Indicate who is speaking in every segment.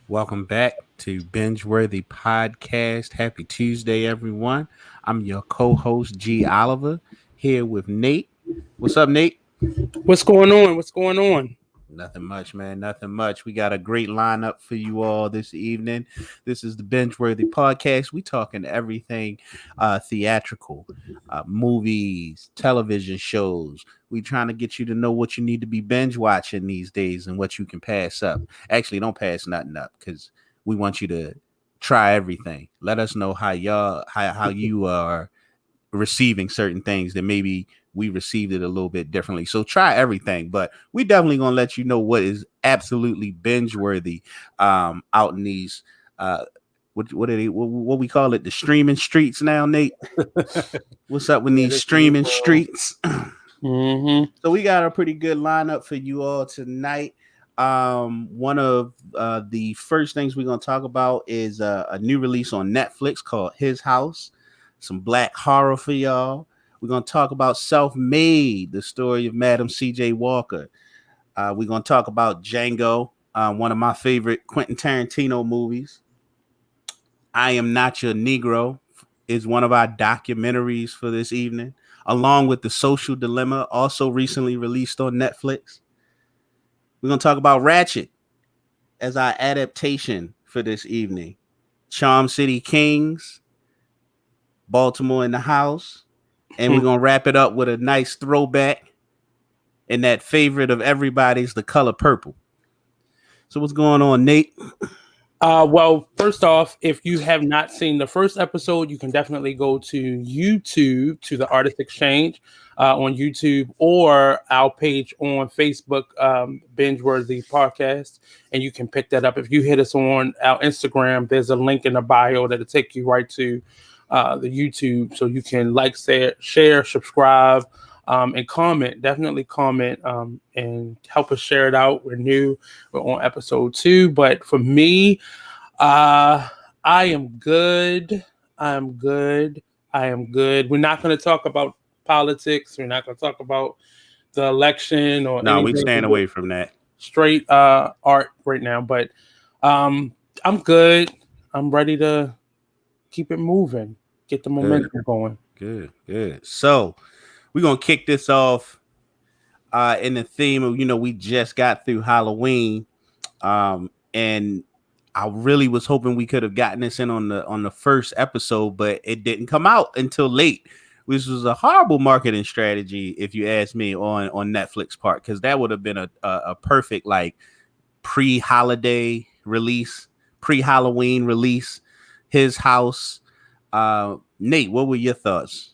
Speaker 1: Welcome back to Binge-worthy Podcast. Happy Tuesday, everyone. I'm your co-host G Oliver here with Nate. What's up, Nate?
Speaker 2: What's going on? What's going on?
Speaker 1: Nothing much, man. Nothing much. We got a great lineup for you all this evening. This is the Binge-worthy Podcast. We talking everything theatrical, movies, television shows. We trying to get you to know what you need to be binge watching these days and what you can pass up. Actually, don't pass nothing up because we want you to try everything. Let us know how you are receiving certain things that maybe we received it a little bit differently. So try everything, but we definitely gonna let you know what is absolutely binge worthy out in these what are they what we call it, the streaming streets now, Nate. What's up with these streaming streets?
Speaker 2: Mm-hmm.
Speaker 1: So we got a pretty good lineup for you all tonight. One of the first things we're gonna talk about is a new release on Netflix called His House. Some black horror for y'all. We're gonna talk about Self-Made, the story of Madam C.J. Walker. We're gonna talk about Django, one of my favorite Quentin Tarantino movies. I Am Not Your Negro is one of our documentaries for this evening, along with The Social Dilemma, also recently released on Netflix. We're going to talk about Ratchet as our adaptation for this evening. Charm City Kings, Baltimore in the house. And we're going to wrap it up with a nice throwback and that favorite of everybody's, The Color Purple. So what's going on, Nate?
Speaker 2: Well, first off, if you have not seen the first episode, you can definitely go to YouTube to the Artist Exchange on YouTube or our page on Facebook, Binge-worthy Podcast, and you can pick that up. If you hit us on our Instagram, there's a link in the bio that'll take you right to the YouTube, so you can like, share, subscribe. And comment, definitely comment, and help us share it out. We're new, we're on episode 2, but for me, I am good. I am good. I am good. We're not going to talk about politics. We're not going to talk about the election or
Speaker 1: No, we
Speaker 2: anything.
Speaker 1: staying away from that.
Speaker 2: Straight art right now, but I'm good. I'm ready to keep it moving, get the momentum going.
Speaker 1: Good. So we're going to kick this off in the theme of, we just got through Halloween. And I really was hoping we could have gotten this in on the first episode, but it didn't come out until late, which was a horrible marketing strategy, if you ask me, on Netflix part, because that would have been a perfect like pre-holiday release, pre-Halloween release. His House. Nate, what were your thoughts?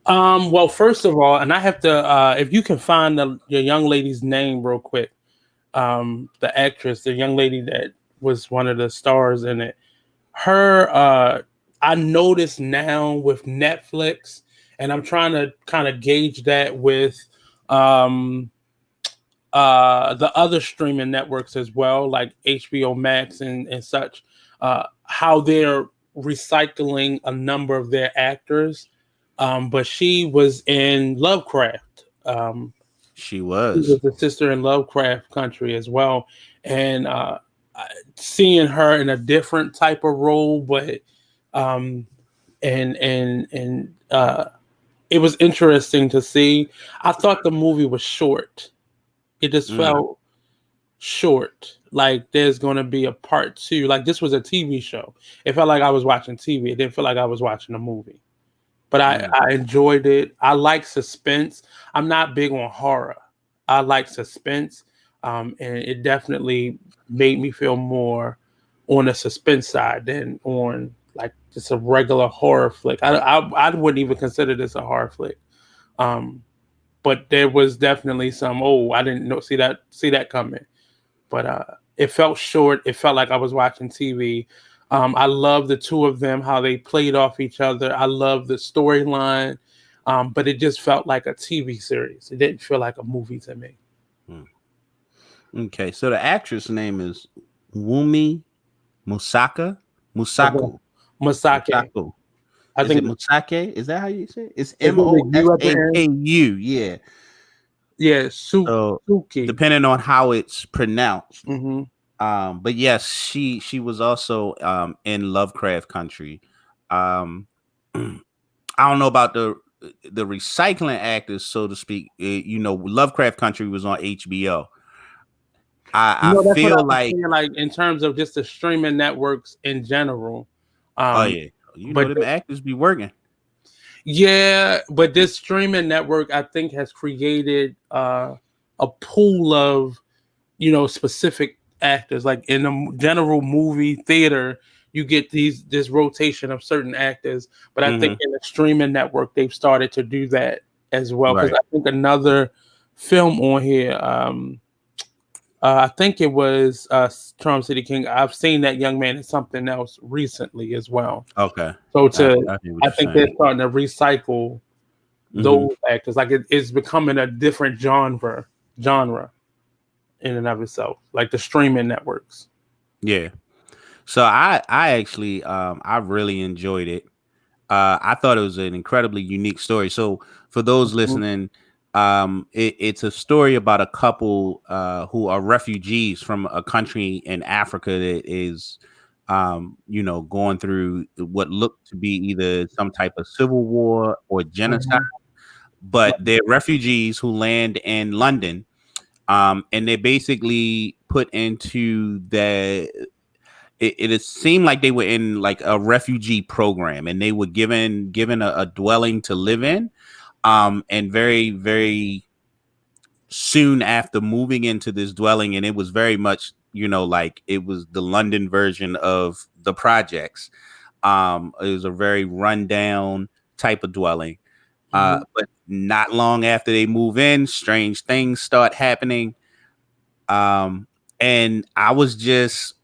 Speaker 2: Well, first of all, and I have to, if you can find your young lady's name real quick, the actress, the young lady that was one of the stars in it, her, I noticed now with Netflix, and I'm trying to kind of gauge that with the other streaming networks as well, like HBO Max and such, how they're recycling a number of their actors. But she was in Lovecraft.
Speaker 1: She
Speaker 2: She
Speaker 1: was.
Speaker 2: was the sister in Lovecraft Country as well, and seeing her in a different type of role, but and it was interesting to see. I thought the movie was short. It just felt short. Like there's going to be a part 2. Like this was a TV show. It felt like I was watching TV. It didn't feel like I was watching a movie. But I enjoyed it. I like suspense. I'm not big on horror. I like suspense, and it definitely made me feel more on the suspense side than on like just a regular horror flick. I wouldn't even consider this a horror flick. But there was definitely some. Oh, I didn't see that coming. But it felt short. It felt like I was watching TV. I love the two of them, how they played off each other. I love the storyline, but it just felt like a TV series. It didn't feel like a movie to me.
Speaker 1: Okay, so the actress name is Wumi Musaka. Musaku.
Speaker 2: Masake.
Speaker 1: Musaku.
Speaker 2: I
Speaker 1: Is it
Speaker 2: think
Speaker 1: Musake? Is that how you say it? It's
Speaker 2: is it the U at the end?
Speaker 1: Mosaku. Yeah.
Speaker 2: Yeah,
Speaker 1: So
Speaker 2: Suki.
Speaker 1: depending on how it's pronounced.
Speaker 2: Mm-hmm.
Speaker 1: But yes, she was also in Lovecraft Country. Um, I don't know about the recycling actors, so to speak. You know, Lovecraft Country was on HBO. I
Speaker 2: No, that's what I
Speaker 1: feel
Speaker 2: was
Speaker 1: like,
Speaker 2: saying. Like in terms of just the streaming networks in general.
Speaker 1: oh
Speaker 2: Um,
Speaker 1: yeah, you know
Speaker 2: but
Speaker 1: them actors be working.
Speaker 2: yeah, but this streaming network, I think, has created a pool of specific actors. Like in the general movie theater, you get this rotation of certain actors. But I think
Speaker 1: Hmm.
Speaker 2: in the streaming network, they've started to do that as well. Because
Speaker 1: Right.
Speaker 2: I think another film on here. I think it was Charm City King. I've seen that young man in something else recently as well.
Speaker 1: Okay.
Speaker 2: So
Speaker 1: I hear what
Speaker 2: I
Speaker 1: you're
Speaker 2: think they're
Speaker 1: saying.
Speaker 2: starting to recycle
Speaker 1: Hmm.
Speaker 2: those actors. Like it's becoming a different genre in and of itself. Like the streaming networks.
Speaker 1: Yeah. So I actually I really enjoyed it. I thought it was an incredibly unique story. So for those
Speaker 2: Mhm.
Speaker 1: listening, it's a story about a couple who are refugees from a country in Africa that is, you know, going through what looked to be either some type of civil war or genocide.
Speaker 2: Mhm.
Speaker 1: But they're refugees who land in London, and they're basically put into it seemed like they were in like a refugee program, and they were given a dwelling to live in, and very soon after moving into this dwelling, and it was very much, you know, like it was the London version of the projects. It was a very rundown type of dwelling,
Speaker 2: Mhm.
Speaker 1: but not long after they move in, strange things start happening. And I was just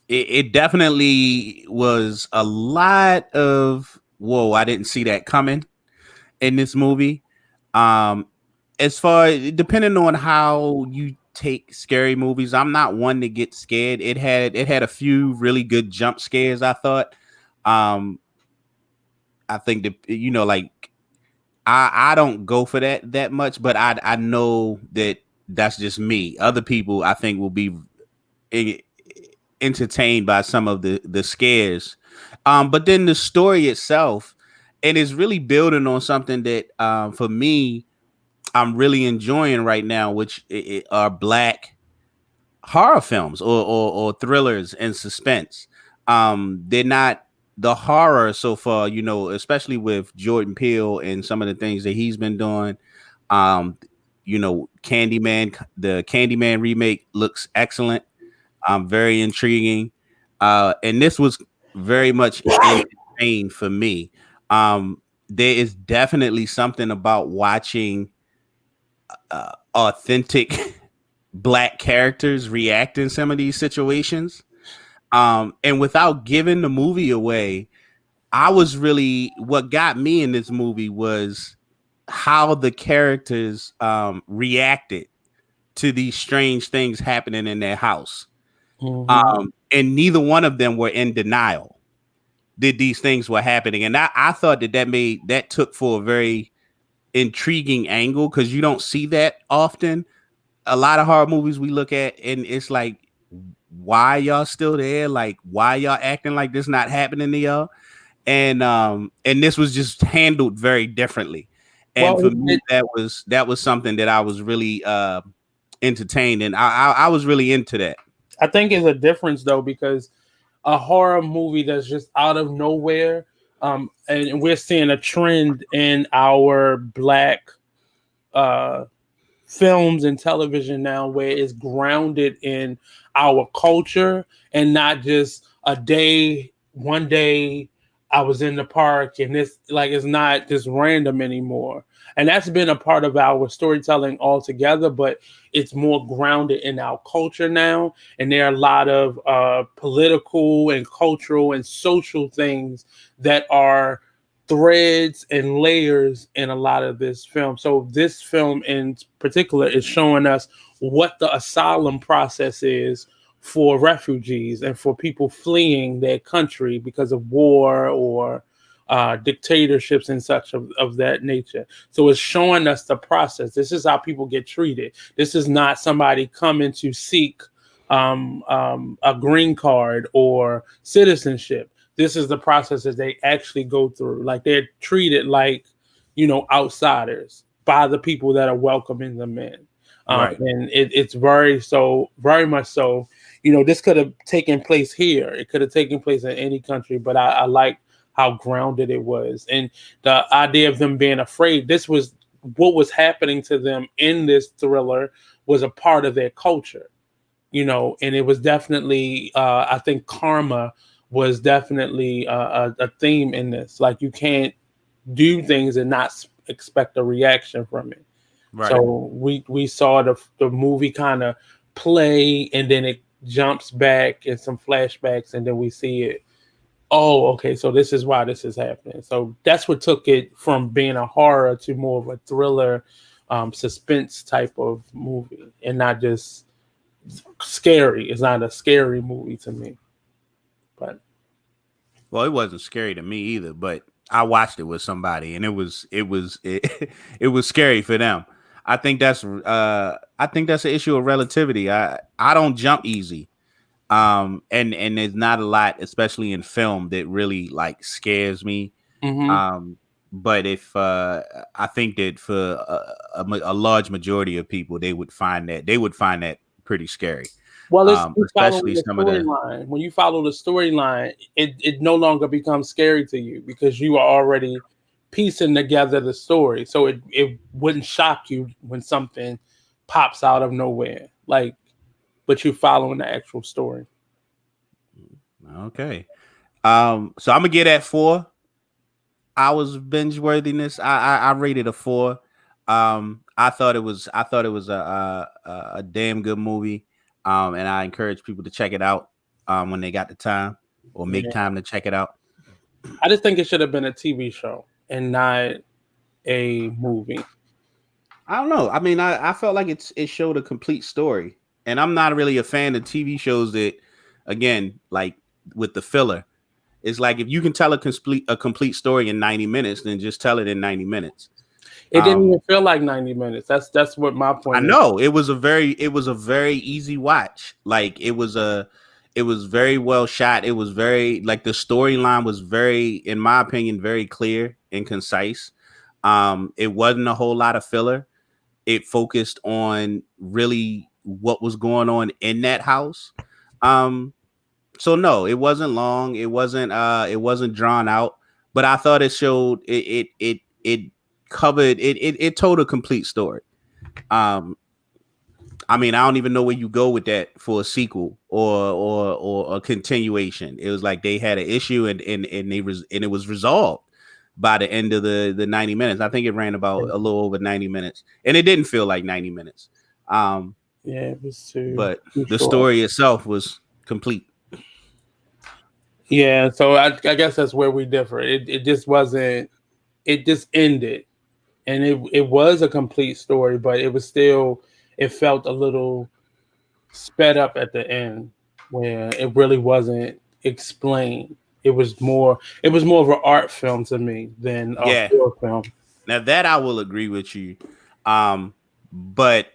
Speaker 1: it definitely was a lot of whoa, I didn't see that coming in this movie. Um, as far depending on how you take scary movies, I'm not one to get scared. It had a few really good jump scares, I thought. Um, I think that, you know, like I don't go for that much, but I know that that's just me. Other people I think will be e- entertained by some of the scares. But then the story itself, and it's really building on something that for me I'm really enjoying right now, which are black horror films or thrillers and suspense. They're not the horror so far, you know, especially with Jordan Peele and some of the things that he's been doing. Um, you know, the Candyman remake looks excellent, very intriguing. And this was very much entertaining for me. There is definitely something about watching authentic black characters react in some of these situations. And without giving the movie away, I was really what got me in this movie was how the characters reacted to these strange things happening in their house.
Speaker 2: Mhm.
Speaker 1: And neither one of them were in denial that these things were happening. And I thought that took for a very intriguing angle because you don't see that often. A lot of horror movies we look at, and it's like, why y'all still there? Like, why y'all acting like this not happening to y'all? And this was just handled very differently. And
Speaker 2: Well,
Speaker 1: for me, that was something that I was really entertained, and I was really into that.
Speaker 2: I think it's a difference though because a horror movie that's just out of nowhere, and we're seeing a trend in our black uh, films and television now where it's grounded in our culture and not just one day I was in the park and this like it's not just random anymore. And that's been a part of our storytelling altogether, but it's more grounded in our culture now. And there are a lot of political and cultural and social things that are threads and layers in a lot of this film. So this film in particular is showing us what the asylum process is for refugees and for people fleeing their country because of war or dictatorships and such of that nature. So it's showing us the process. This is how people get treated. This is not somebody coming to seek a green card or citizenship. This is the process that they actually go through. Like they're treated like, outsiders by the people that are welcoming them in.
Speaker 1: Right.
Speaker 2: And it's very much so. This could have taken place here. It could have taken place in any country, but I like how grounded it was, and the idea of them being afraid. This was what was happening to them in this thriller was a part of their culture, and it was definitely, I think karma was definitely a theme in this. Like you can't do things and not expect a reaction from it.
Speaker 1: Right.
Speaker 2: So we saw the movie kind of play, and then it jumps back and some flashbacks, and then we see it. Oh, okay, so this is why this is happening. So that's what took it from being a horror to more of a thriller, suspense type of movie, and not just scary. It's not a scary movie to me. But
Speaker 1: Well, it wasn't scary to me either, but I watched it with somebody, and it was scary for them. I think that's an issue of relativity. I don't jump easy. And there's not a lot, especially in film, that really like scares me.
Speaker 2: hmm
Speaker 1: Um but if I think that for a large majority of people, they would find that pretty scary.
Speaker 2: well, it's following
Speaker 1: Especially
Speaker 2: the
Speaker 1: some of the
Speaker 2: storyline. When you follow the storyline, it no longer becomes scary to you because you are already piecing together the story. So it wouldn't shock you when something pops out of nowhere. Like, but you're following the actual story.
Speaker 1: okay. So I'm gonna get at 4 hours of binge worthiness. I rated a 4. I thought it was a damn good movie. And I encourage people to check it out when they got the time or make
Speaker 2: Yeah.
Speaker 1: time to check it out.
Speaker 2: I just think it should have been a TV show and not a movie.
Speaker 1: I don't know. I mean, I felt like it showed a complete story, and I'm not really a fan of TV shows that, again, like with the filler. It's like if you can tell a complete story in 90 minutes, then just tell it in 90 minutes.
Speaker 2: It didn't
Speaker 1: Um,
Speaker 2: even feel like 90 minutes. That's what my
Speaker 1: I
Speaker 2: point is.
Speaker 1: know it was a very easy watch. Like it was very well shot. It was very like the storyline was very, in my opinion, very clear and concise. It wasn't a whole lot of filler. It focused on really what was going on in that house. Um, so no, it wasn't long. It wasn't drawn out, but I thought it showed it covered it told a complete story. Um, I mean, I don't even know where you go with that for a sequel or a continuation. It was like they had an issue and it was resolved by the end of the 90 minutes. I think it ran about a little over 90 minutes, and it didn't feel like 90 minutes. Um,
Speaker 2: Yeah, it was too,
Speaker 1: but
Speaker 2: too
Speaker 1: the
Speaker 2: short.
Speaker 1: story itself was complete.
Speaker 2: Yeah, so I guess that's where we differ. It just wasn't. It just ended, and it was a complete story, but it was still. It felt a little sped up at the end, where it really wasn't explained. It was more. It was more of an art film to me than a
Speaker 1: Yeah.
Speaker 2: horror film.
Speaker 1: Now that I will agree with you. But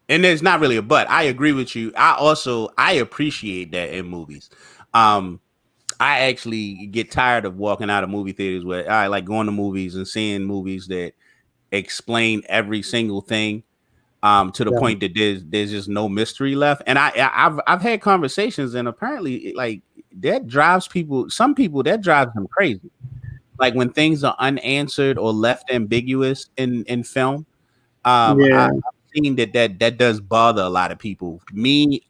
Speaker 1: and there's not really a but. I agree with you. I appreciate that in movies. Um, I actually get tired of walking out of movie theaters where I like going to movies and seeing movies that explain every single thing to the
Speaker 2: Yeah.
Speaker 1: point that there's just no mystery left. And I've had conversations, and apparently like that drives people, some people, that drives them crazy. Like when things are unanswered or left ambiguous in film. I've
Speaker 2: Yeah.
Speaker 1: seen that does bother a lot of people. Me,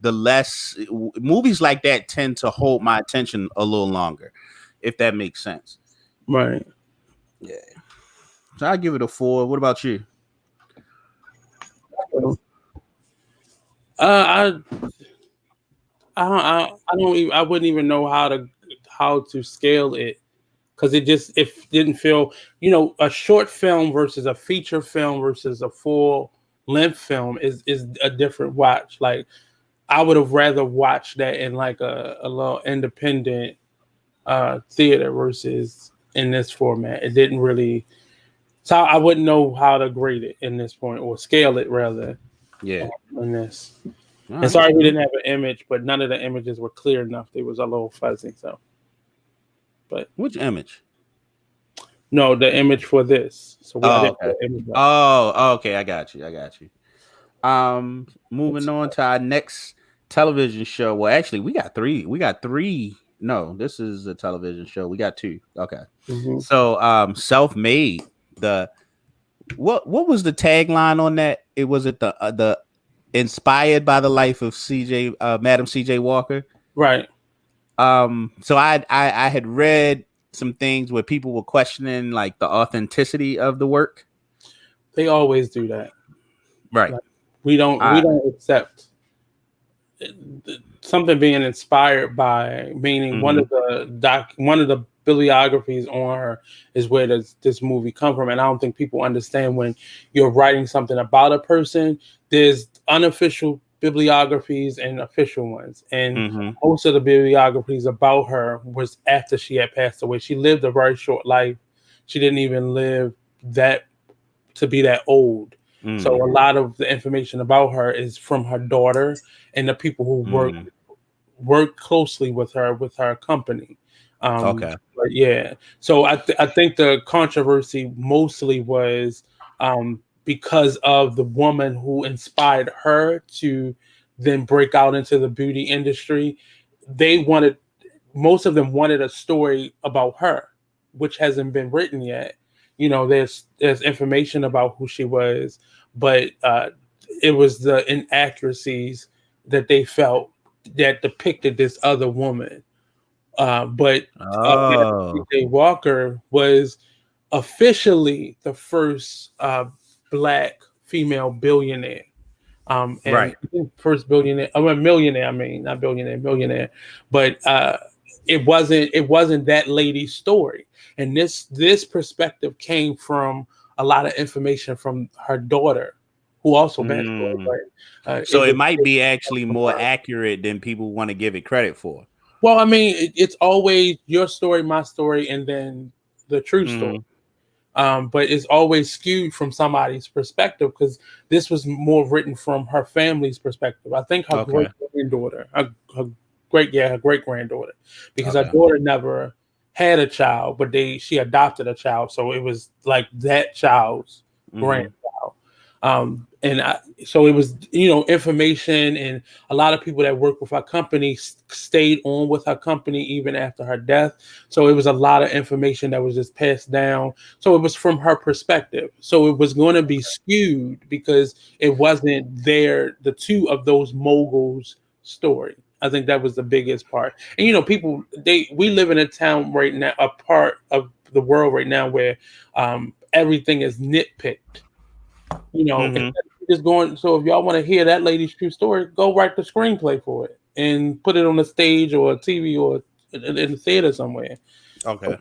Speaker 1: the less movies like that tend to hold my attention a little longer, if that makes sense.
Speaker 2: Right.
Speaker 1: Yeah. So I give it a 4. What about you?
Speaker 2: Uh, I don't even, I wouldn't even know how to scale it because it didn't feel, a short film versus a feature film versus a full length film is a different watch. Like I would have rather watched that in like a little independent theater versus in this format. It didn't really, so I wouldn't know how to grade it in this point or scale it rather
Speaker 1: Yeah.
Speaker 2: in this.
Speaker 1: All
Speaker 2: And
Speaker 1: right.
Speaker 2: sorry we didn't have an image, but none of the images were clear enough. They was a little fuzzy. So, but
Speaker 1: Which image?
Speaker 2: no, the image for this. So I
Speaker 1: Oh,
Speaker 2: didn't
Speaker 1: okay.
Speaker 2: put the image up.
Speaker 1: Oh, okay. I got you. I got you. Moving on to our next television show. Well, actually, we got three. We got three. No, this is a television show. We got two. Okay.
Speaker 2: Mm-hmm.
Speaker 1: So, self-made. The what was the tagline on that? It was it the inspired by the life of CJ, Madam CJ Walker.
Speaker 2: Right.
Speaker 1: So I had read some things where people were questioning like the authenticity of the work.
Speaker 2: They always do that.
Speaker 1: Right.
Speaker 2: Like, we don't accept something being inspired by, meaning
Speaker 1: Mm-hmm.
Speaker 2: one of the bibliographies on her is where this movie come from. And I don't think people understand when you're writing something about a person, there's unofficial bibliographies and official ones. And
Speaker 1: Mm-hmm.
Speaker 2: most of the bibliographies about her was after she had passed away. She lived a very short life. She didn't even live that to be that old. So
Speaker 1: Mm.
Speaker 2: a lot of the information about her is from her daughter and the people who
Speaker 1: Mm.
Speaker 2: work closely with her company.
Speaker 1: Okay.
Speaker 2: But yeah, so I think the controversy mostly was because of the woman who inspired her to then break out into the beauty industry. They wanted Most of them wanted a story about her, which hasn't been written yet. You know, there's information about who she was, but it was the inaccuracies that they felt that depicted this other woman. But
Speaker 1: Oh.
Speaker 2: J. Walker was officially the first black female billionaire. And
Speaker 1: Right.
Speaker 2: first billionaire, I mean millionaire. I mean not billionaire, millionaire. But it wasn't that lady's story, and this perspective came from a lot of information from her daughter, who also passed away.
Speaker 1: Mm.
Speaker 2: But it
Speaker 1: So it
Speaker 2: was
Speaker 1: might be actually
Speaker 2: from
Speaker 1: more
Speaker 2: her.
Speaker 1: accurate than people want to give it credit for.
Speaker 2: Well, I mean, it's always your story, my story, and then the true story.
Speaker 1: Mm-hmm.
Speaker 2: But it's always skewed from somebody's perspective because this was more written from her family's perspective. I think her
Speaker 1: Okay.
Speaker 2: great granddaughter, her great granddaughter, because her
Speaker 1: Okay.
Speaker 2: daughter never had a child, but she adopted a child, so it was like that child's
Speaker 1: Mm-hmm.
Speaker 2: grandchild. So it was, information, and a lot of people that work with her company stayed on with her company even after her death. So it was a lot of information that was just passed down. So it was from her perspective. So it was going to be skewed because it wasn't the two of those moguls story. I think that was the biggest part. And we live in a town right now, a part of the world right now where everything is nitpicked. Instead
Speaker 1: Mm-hmm.
Speaker 2: of just going. So if y'all want to hear that lady's true story, go write the screenplay for it and put it on the stage or a TV or in the theater somewhere.
Speaker 1: Okay.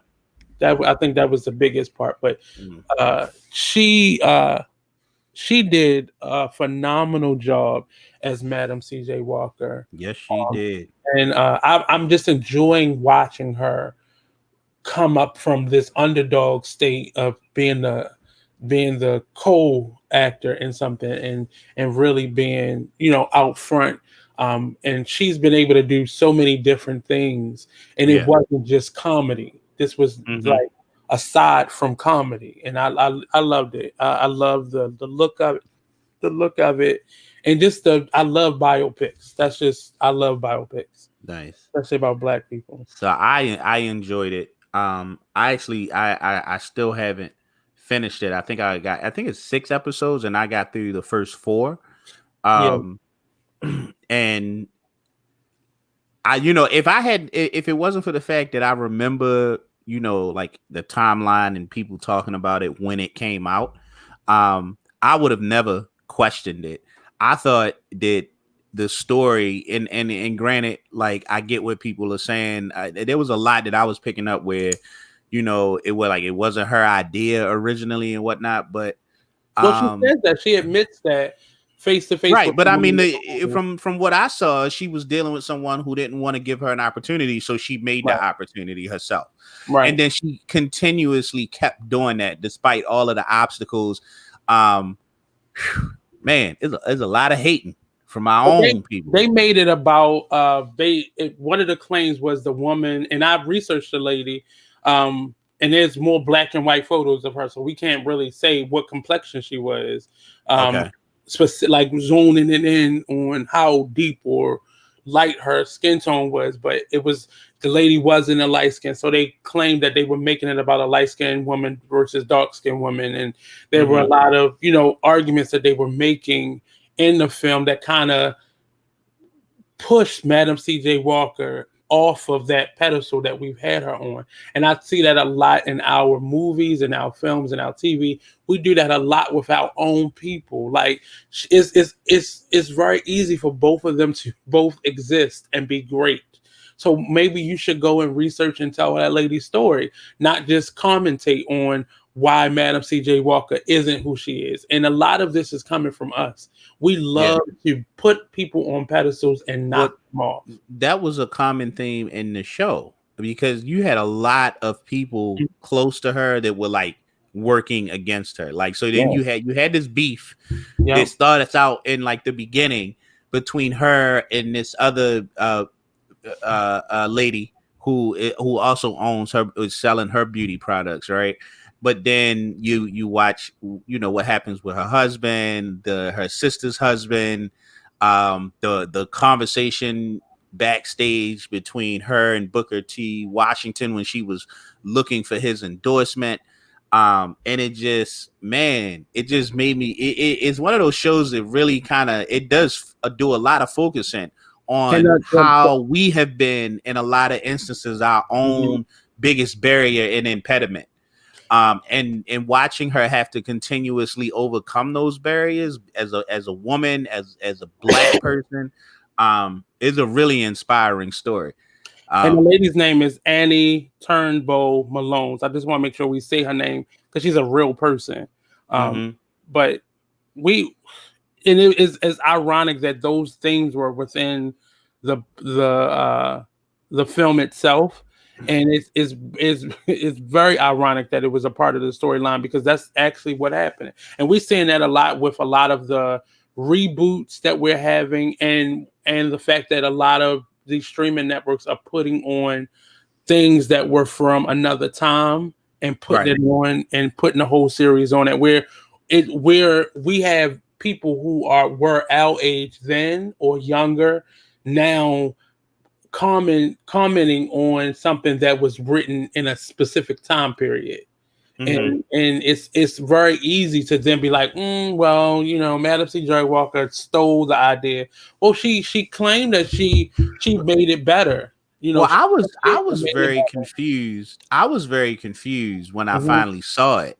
Speaker 2: That I think that was the biggest part. But
Speaker 1: Mm.
Speaker 2: uh, she uh, she did a phenomenal job as Madam C.J. Walker,
Speaker 1: Yes, she did.
Speaker 2: and I'm just enjoying watching her come up from this underdog state of being the co-actor in something and really being out front. And she's been able to do so many different things, and it
Speaker 1: Yeah.
Speaker 2: wasn't just comedy. This was
Speaker 1: Mm-hmm.
Speaker 2: like aside from comedy, and I loved it. I love the look of it, and just I love biopics. I love biopics,
Speaker 1: Nice.
Speaker 2: especially about black people.
Speaker 1: So I enjoyed it. I actually I still haven't finished it. I think it's 6 episodes, and I got through the first four.
Speaker 2: Yeah.
Speaker 1: Um, and if it wasn't for the fact that I remember, like the timeline and people talking about it when it came out, I would have never questioned it. I thought that the story and granted, like I get what people are saying. There was a lot that I was picking up where, it wasn't her idea originally and whatnot, but
Speaker 2: Well, she
Speaker 1: um
Speaker 2: says that she admits that face to face
Speaker 1: right,
Speaker 2: with
Speaker 1: but
Speaker 2: the
Speaker 1: I mean,
Speaker 2: woman.
Speaker 1: from what I saw, she was dealing with someone who didn't want to give her an opportunity, so she made
Speaker 2: Right,
Speaker 1: the opportunity herself, and
Speaker 2: right.
Speaker 1: then she continuously kept doing that despite all of the obstacles. Um, man, there's a lot of hating from our
Speaker 2: But
Speaker 1: own people.
Speaker 2: they made it about one of the claims was the woman, and I've researched the lady, and there's more black and white photos of her, so we can't really say what complexion she was. Um,
Speaker 1: Okay.
Speaker 2: like zoning it in on how deep or light her skin tone was, but it was the lady wasn't a light skin, so they claimed that they were making it about a light skinned woman versus dark skinned woman, and there were a lot of arguments that they were making in the film that kind of pushed Madam C.J. Walker off of that pedestal that we've had her on. And I see that a lot in our movies and our films and our TV. We do that a lot with our own people. Like it's very easy for both of them to both exist and be great. So maybe you should go and research and tell that lady's story, not just commentate on why Madam C.J. Walker isn't who she is. And a lot of this is coming from us. We
Speaker 1: Yeah.
Speaker 2: love to put people on pedestals and knock
Speaker 1: What
Speaker 2: them off.
Speaker 1: that was a common theme in the show because you had a lot of people close to her that were like working against her. Like so then
Speaker 2: Yeah.
Speaker 1: you had this beef
Speaker 2: Yeah.
Speaker 1: that started out in like the beginning between her and this other lady who also owns her is selling her beauty products, right? But then you watch what happens with her husband, her sister's husband, the conversation backstage between her and Booker T. Washington when she was looking for his endorsement. And it just made me it's one of those shows that really kind of it does do a lot of focusing
Speaker 2: And
Speaker 1: on how we have been in a lot of instances our own biggest barrier and impediment. And watching her have to continuously overcome those barriers as a woman, as a black person, is a really inspiring story.
Speaker 2: and the lady's name is Annie Turnbow Malone. I just want to make sure we say her name because she's a real person.
Speaker 1: Mm-hmm.
Speaker 2: But we, and it is as ironic that those things were within the film itself, and it's very ironic that it was a part of the storyline because that's actually what happened, and we're seeing that a lot with a lot of the reboots that we're having, and the fact that a lot of these streaming networks are putting on things that were from another time and putting it on and putting the whole series on it where we have people who were our age then or younger now commenting on something that was written in a specific time period. And it's very easy to then be like, well, Madam C.J. Walker stole the idea. Well, she claimed that she made it better.
Speaker 1: Well, I was very confused. I was very confused when I finally saw it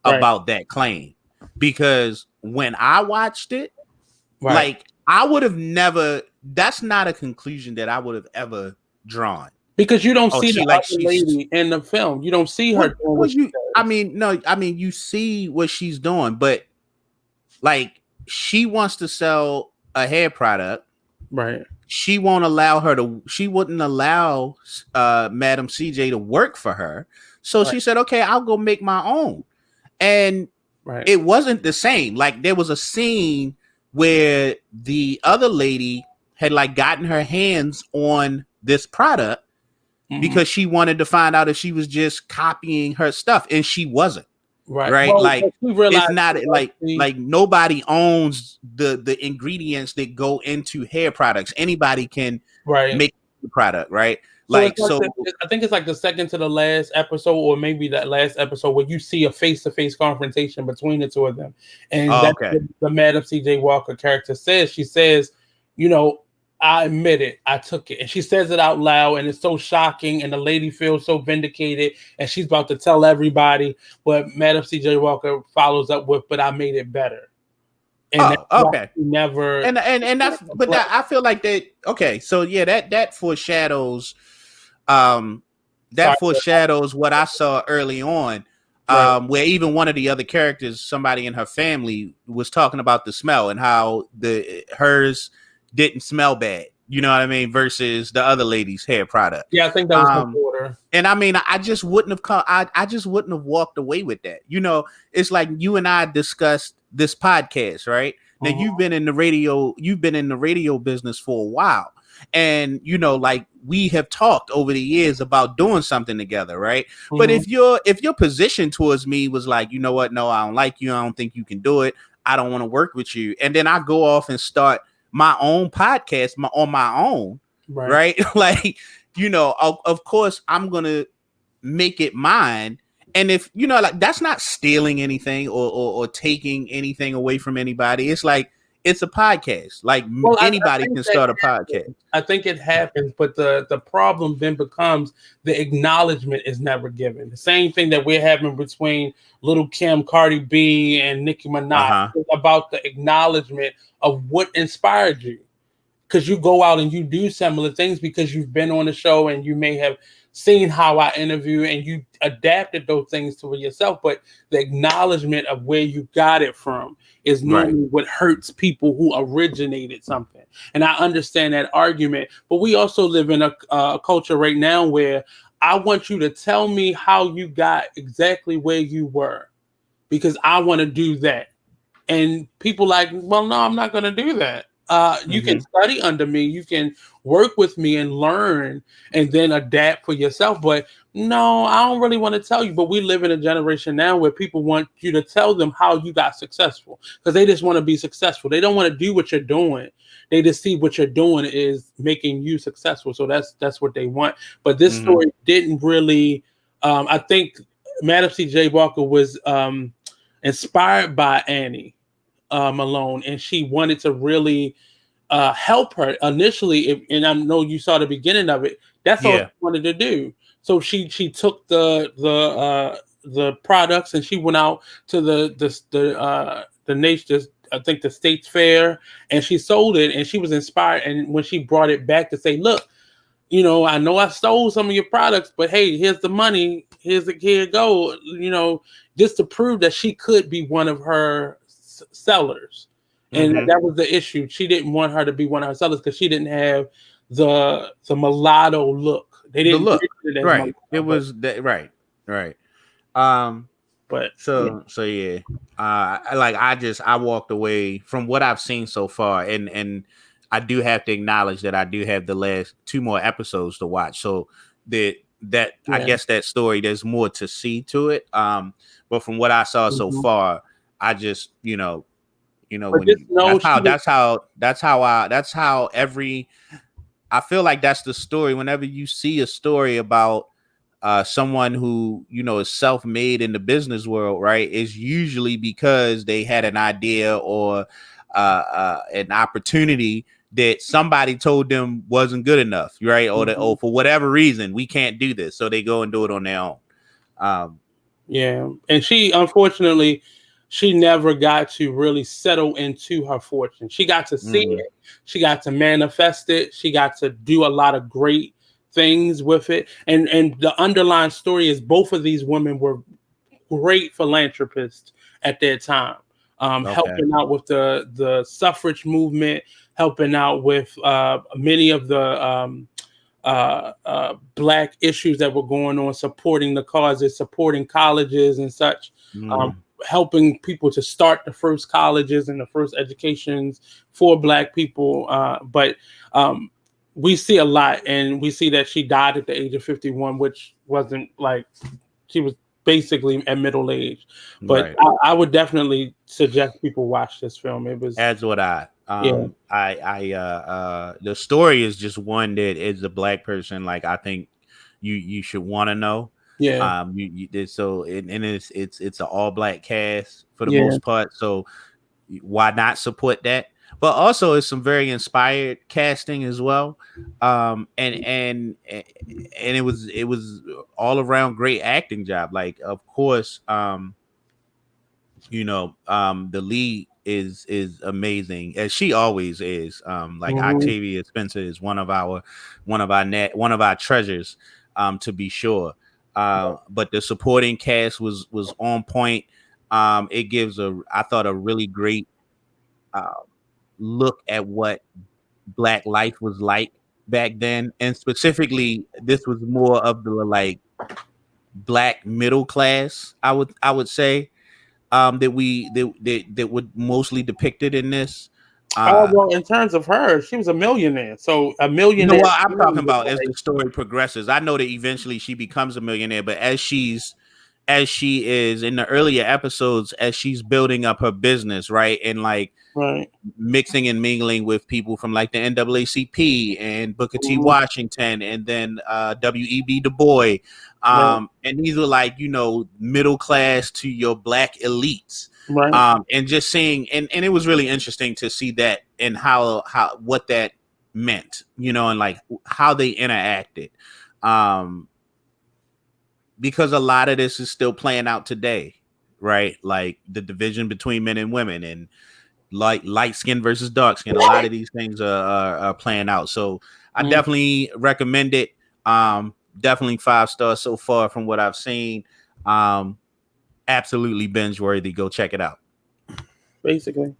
Speaker 1: about that claim because when I watched it, like I would have never. That's not a conclusion that I would have ever drawn.
Speaker 2: Because you don't see the other lady in the film. You don't see her doing what she does.
Speaker 1: you see what she's doing, but like she wants to sell a hair product.
Speaker 2: Right.
Speaker 1: She wouldn't allow Madam CJ to work for her. So she said, okay, I'll go make my own. And it wasn't the same. Like there was a scene where the other lady had like gotten her hands on this product because she wanted to find out if she was just copying her stuff, and she wasn't. Right.
Speaker 2: Well,
Speaker 1: like it's not like nobody owns the ingredients that go into hair products. Anybody can make the product, right? I
Speaker 2: think it's like the second to the last episode, or maybe that last episode where you see a face-to-face confrontation between the two of them. And that's what the Madam C.J. Walker character says. She says, I admit it, I took it. And she says it out loud, and it's so shocking, and the lady feels so vindicated, and she's about to tell everybody, but Madam C.J. Walker follows up with, but I made it better. And never
Speaker 1: and that's that I feel like that so yeah, that foreshadows foreshadows what I saw early on. Where even one of the other characters, somebody in her family, was talking about the smell and how hers didn't smell bad, you know what I mean, versus the other lady's hair product.
Speaker 2: Yeah, I think that was her daughter.
Speaker 1: And I mean, I just wouldn't have I just wouldn't have walked away with that. It's like you and I discussed this podcast, right? Now you've been in the radio business for a while. And like we have talked over the years about doing something together, right? But
Speaker 2: Mhm.
Speaker 1: if your position towards me was like, you know what, no, I don't like you, I don't think you can do it, I don't want to work with you, and then I go off and start my own podcast on my own,
Speaker 2: Right.
Speaker 1: right? Like, of course I'm gonna make it mine. And if like, that's not stealing anything or taking anything away from anybody. It's like, it's a podcast. Like,
Speaker 2: Well, I
Speaker 1: anybody
Speaker 2: think
Speaker 1: can
Speaker 2: that
Speaker 1: start a podcast.
Speaker 2: happens. I think it happens, but the problem then becomes the acknowledgement is never given. The same thing that we're having between Little Kim, Cardi B, and Nicki Minaj
Speaker 1: Uh-huh.
Speaker 2: is about the acknowledgement of what inspired you. Because you go out and you do similar things because you've been on the show and you may have seen how I interview and you adapted those things to yourself. But the acknowledgement of where you got it from is
Speaker 1: Right.
Speaker 2: normally what hurts people who originated something. And I understand that argument. But we also live in a culture right now where I want you to tell me how you got exactly where you were because I want to do that. And people like, well, no, I'm not going to do that. You can
Speaker 1: Mm-hmm.
Speaker 2: study under me, you can work with me and learn and then adapt for yourself. But no, I don't really want to tell you. But we live in a generation now where people want you to tell them how you got successful because they just want to be successful. They don't want to do what you're doing. They just see what you're doing is making you successful. So that's what they want. But this
Speaker 1: Mm-hmm.
Speaker 2: story didn't really. I think Madam C.J. Walker was inspired by Annie Malone, and she wanted to really help her initially. And I know you saw the beginning of it. That's all she
Speaker 1: Yeah.
Speaker 2: wanted to do. So she took the products and she went out to the nation. I think the State's Fair, and she sold it. And she was inspired. And when she brought it back to say, "Look, I know I stole some of your products, but hey, here's the money. Here you go. Just to prove that she could be one of her sellers. And
Speaker 1: Mm-hmm.
Speaker 2: that was the issue. She didn't want her to be one of her sellers because she didn't have the mulatto look. They
Speaker 1: The
Speaker 2: didn't
Speaker 1: look.
Speaker 2: treat it as
Speaker 1: Right. It
Speaker 2: mulatto,
Speaker 1: was that. Right. Right. Um.
Speaker 2: but yeah,
Speaker 1: So yeah. I walked away from what I've seen so far, and I do have to acknowledge that I do have the last two more episodes to watch. So that I
Speaker 2: yeah.
Speaker 1: guess that story, there's more to see to it. But from what I saw so
Speaker 2: Mhm.
Speaker 1: far, I just
Speaker 2: But
Speaker 1: when
Speaker 2: just know she was.
Speaker 1: that's how every I feel like that's the story. Whenever you see a story about someone who is self-made in the business world, right, is usually because they had an idea or an opportunity that somebody told them wasn't good enough, right, or that,
Speaker 2: Mhm.
Speaker 1: for whatever reason we can't do this, so they go and do it on their own. um
Speaker 2: Yeah, and she unfortunately she never got to really settle into her fortune. She got to see
Speaker 1: mm,
Speaker 2: it, she got to manifest it, she got to do a lot of great things with it. And the underlying story is both of these women were great philanthropists at their time,
Speaker 1: okay.
Speaker 2: helping out with the suffrage movement, helping out with many of the black issues that were going on, supporting the causes, supporting colleges and such,
Speaker 1: mm,
Speaker 2: helping people to start the first colleges and the first educations for black people. But we see a lot, and we see that she died at the age of 51, which wasn't like she was basically at middle age. But
Speaker 1: right.
Speaker 2: I would definitely suggest people watch this film. It was,
Speaker 1: As would I.
Speaker 2: yeah,
Speaker 1: The story is just one that is a black person. Like, I think you should want to know.
Speaker 2: yeah,
Speaker 1: So and it's an all black cast for the
Speaker 2: yeah.
Speaker 1: most part. So why not support that? But also, it's some very inspired casting as well. And it was all around great acting job. Like, of course, the lead is amazing, as she always is. Like,
Speaker 2: Mhm.
Speaker 1: Octavia Spencer is one of our treasures, to be sure. But the supporting cast was on point. It gives I thought, a really great uh, look at what black life was like back then, and specifically this was more of the, like, black middle class, I would say. that were mostly depicted in this?
Speaker 2: Well, in terms of her, she was a millionaire. So a
Speaker 1: No,
Speaker 2: millionaire
Speaker 1: well, I'm talking
Speaker 2: was
Speaker 1: about as
Speaker 2: like,
Speaker 1: the story progresses. I know that eventually she becomes a millionaire, but as she is in the earlier episodes, as she's building up her business, right, and like
Speaker 2: right.
Speaker 1: mixing and mingling with people from like the NAACP and Booker T.
Speaker 2: Mhm.
Speaker 1: Washington, and then W.E.B. Du Bois,
Speaker 2: Right.
Speaker 1: and these are like middle class to your black elites,
Speaker 2: Right.
Speaker 1: and just seeing and it was really interesting to see that and how what that meant, and like how they interacted, um, because a lot of this is still playing out today, right? Like the division between men and women, and like light skin versus dark skin. A lot of these things are playing out. So I
Speaker 2: Mhm.
Speaker 1: definitely recommend it. Definitely 5 stars so far from what I've seen. Um, Absolutely binge worthy. Go check it out.
Speaker 2: Basically.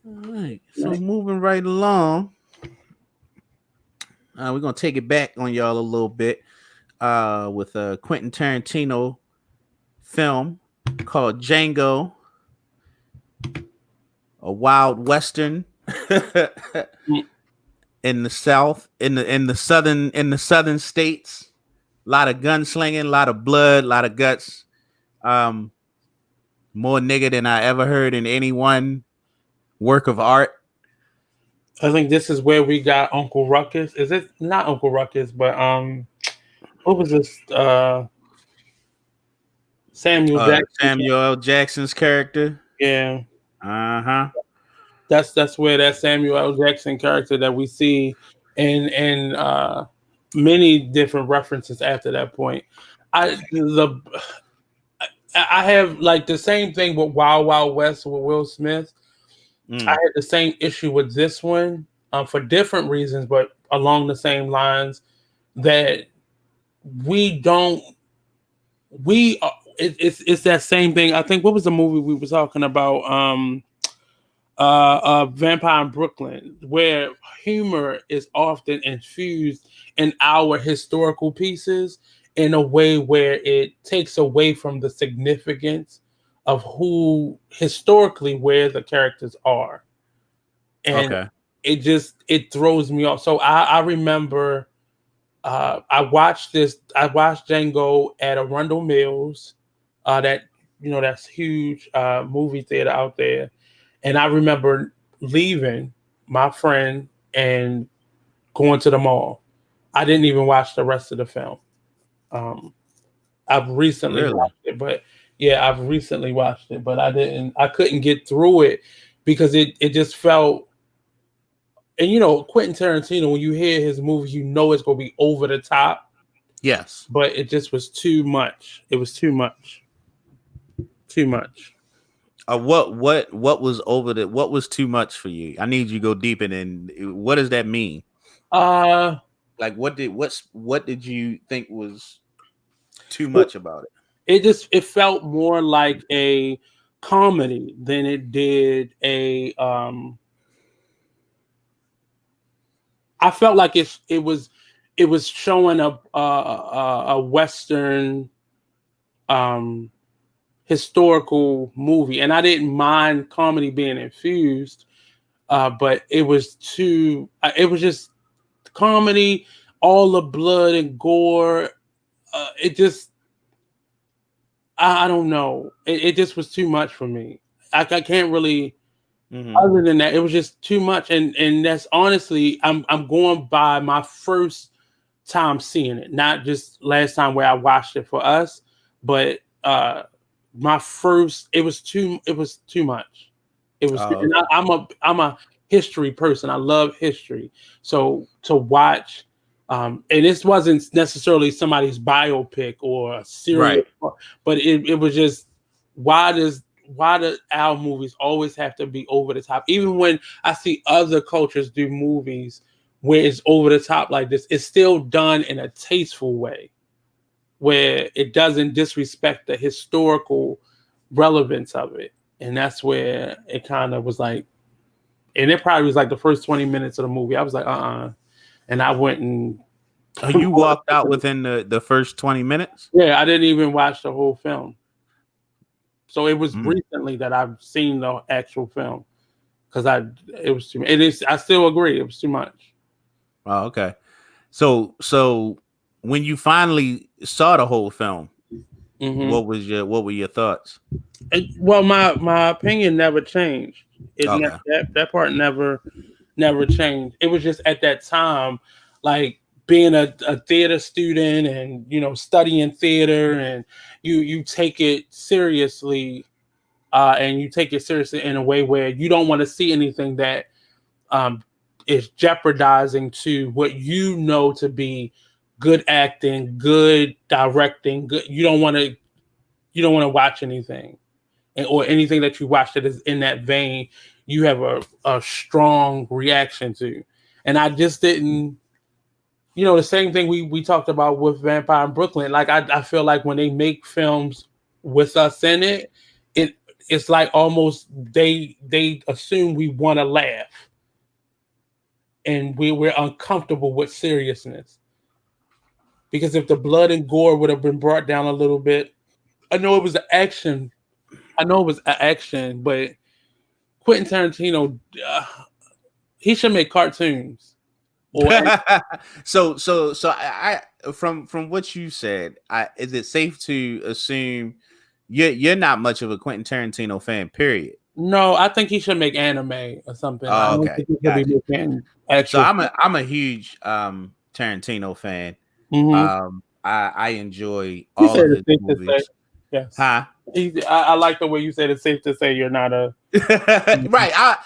Speaker 1: All right. So
Speaker 2: Right.
Speaker 1: moving right along, we're gonna take it back on y'all a little bit with a Quentin Tarantino film called Django, a wild western
Speaker 2: Mm.
Speaker 1: in the south, in the southern states. A lot of gunslinging, a lot of blood, a lot of guts. Um, More nigga than I ever heard in any one work of art.
Speaker 2: I think this is where we got Uncle Ruckus. Is it not Uncle Ruckus, but what was this? Samuel Jackson.
Speaker 1: Samuel L. Jackson's character.
Speaker 2: Yeah,
Speaker 1: Uh-huh.
Speaker 2: that's where that Samuel L. Jackson character that we see in many different references after that point. I have like the same thing with Wild Wild West with Will Smith. I
Speaker 1: Mm.
Speaker 2: had the same issue with this one for different reasons, but along the same lines that we don't we it's that same thing. I think what was the movie we were talking about? Vampire in Brooklyn, where humor is often infused in our historical pieces in a way where it takes away from the significance of who historically where the characters are, and
Speaker 1: Okay.
Speaker 2: it throws me off. So I remember I watched Django at Arundel Mills, that that's huge movie theater out there, and I remember leaving my friend and going to the mall. I didn't even watch the rest of the film. Um, I've recently
Speaker 1: Really?
Speaker 2: watched it, but yeah, I've recently watched it, but I couldn't get through it because it just felt, and Quentin Tarantino, when you hear his movies, it's going to be over the top,
Speaker 1: Yes.
Speaker 2: but it just was too much. It was too much. Too much.
Speaker 1: What was over the what was too much for you? I need you to go deep in, and what does that mean?
Speaker 2: Uh
Speaker 1: Like what did you think was too much about it?
Speaker 2: it felt more like a comedy than it did a I felt like it was showing a western um historical movie, and I didn't mind comedy being infused, but it was just comedy, all the blood and gore. It just I don't know. It just was too much for me. I can't really.
Speaker 1: Mm-hmm.
Speaker 2: Other than that, it was just too much, and that's honestly, I'm going by my first time seeing it, not just last time where I watched it for us, but my first. It was too much. It was,
Speaker 1: Oh,
Speaker 2: and
Speaker 1: okay.
Speaker 2: I'm a history person. I love history, so to watch. And this wasn't necessarily somebody's biopic or a serial,
Speaker 1: Right.
Speaker 2: but it was just why do our movies always have to be over the top? Even when I see other cultures do movies where it's over the top like this, it's still done in a tasteful way where it doesn't disrespect the historical relevance of it. And that's where it kind of was like, and it probably was like the first 20 minutes of the movie. I was like, and I went and
Speaker 1: You walked out within the first 20 minutes?
Speaker 2: Yeah, I didn't even watch the whole film. So it was
Speaker 1: Mm.
Speaker 2: recently that I've seen the actual film because it was too. It is. I still agree. It was too much.
Speaker 1: Oh, okay. So when you finally saw the whole film,
Speaker 2: Hmm.
Speaker 1: what were your thoughts?
Speaker 2: Well, my opinion never changed.
Speaker 1: Okay.
Speaker 2: That part never changed. It was just at that time, like being a theater student and studying theater, and you take it seriously, and you take it seriously in a way where you don't want to see anything that um, is jeopardizing to what you know to be good acting, good directing. Good. You don't want to watch anything, or anything that you watch that is in that vein. You have a strong reaction to, and I just didn't. The same thing we talked about with Vampire in Brooklyn. Like I feel like when they make films with us in it, it it's like almost they assume we want to laugh, and we're uncomfortable with seriousness. Because if the blood and gore would have been brought down a little bit, I know it was an action. I know it was an action, but Quentin Tarantino, he should make cartoons. Or
Speaker 1: So from what you said, is it safe to assume you're not much of a Quentin Tarantino fan, period?
Speaker 2: no, I think he should make anime or something. I
Speaker 1: Oh,
Speaker 2: don't
Speaker 1: okay,
Speaker 2: think he should be
Speaker 1: gotcha.
Speaker 2: making
Speaker 1: So
Speaker 2: actual.
Speaker 1: I'm a huge Tarantino fan.
Speaker 2: Mm-hmm.
Speaker 1: I enjoy
Speaker 2: You
Speaker 1: all
Speaker 2: said
Speaker 1: of
Speaker 2: it's
Speaker 1: his
Speaker 2: safe to say,
Speaker 1: movies.
Speaker 2: yes.
Speaker 1: Huh?
Speaker 2: I like the way you said it's safe to say you're not a.
Speaker 1: Right. I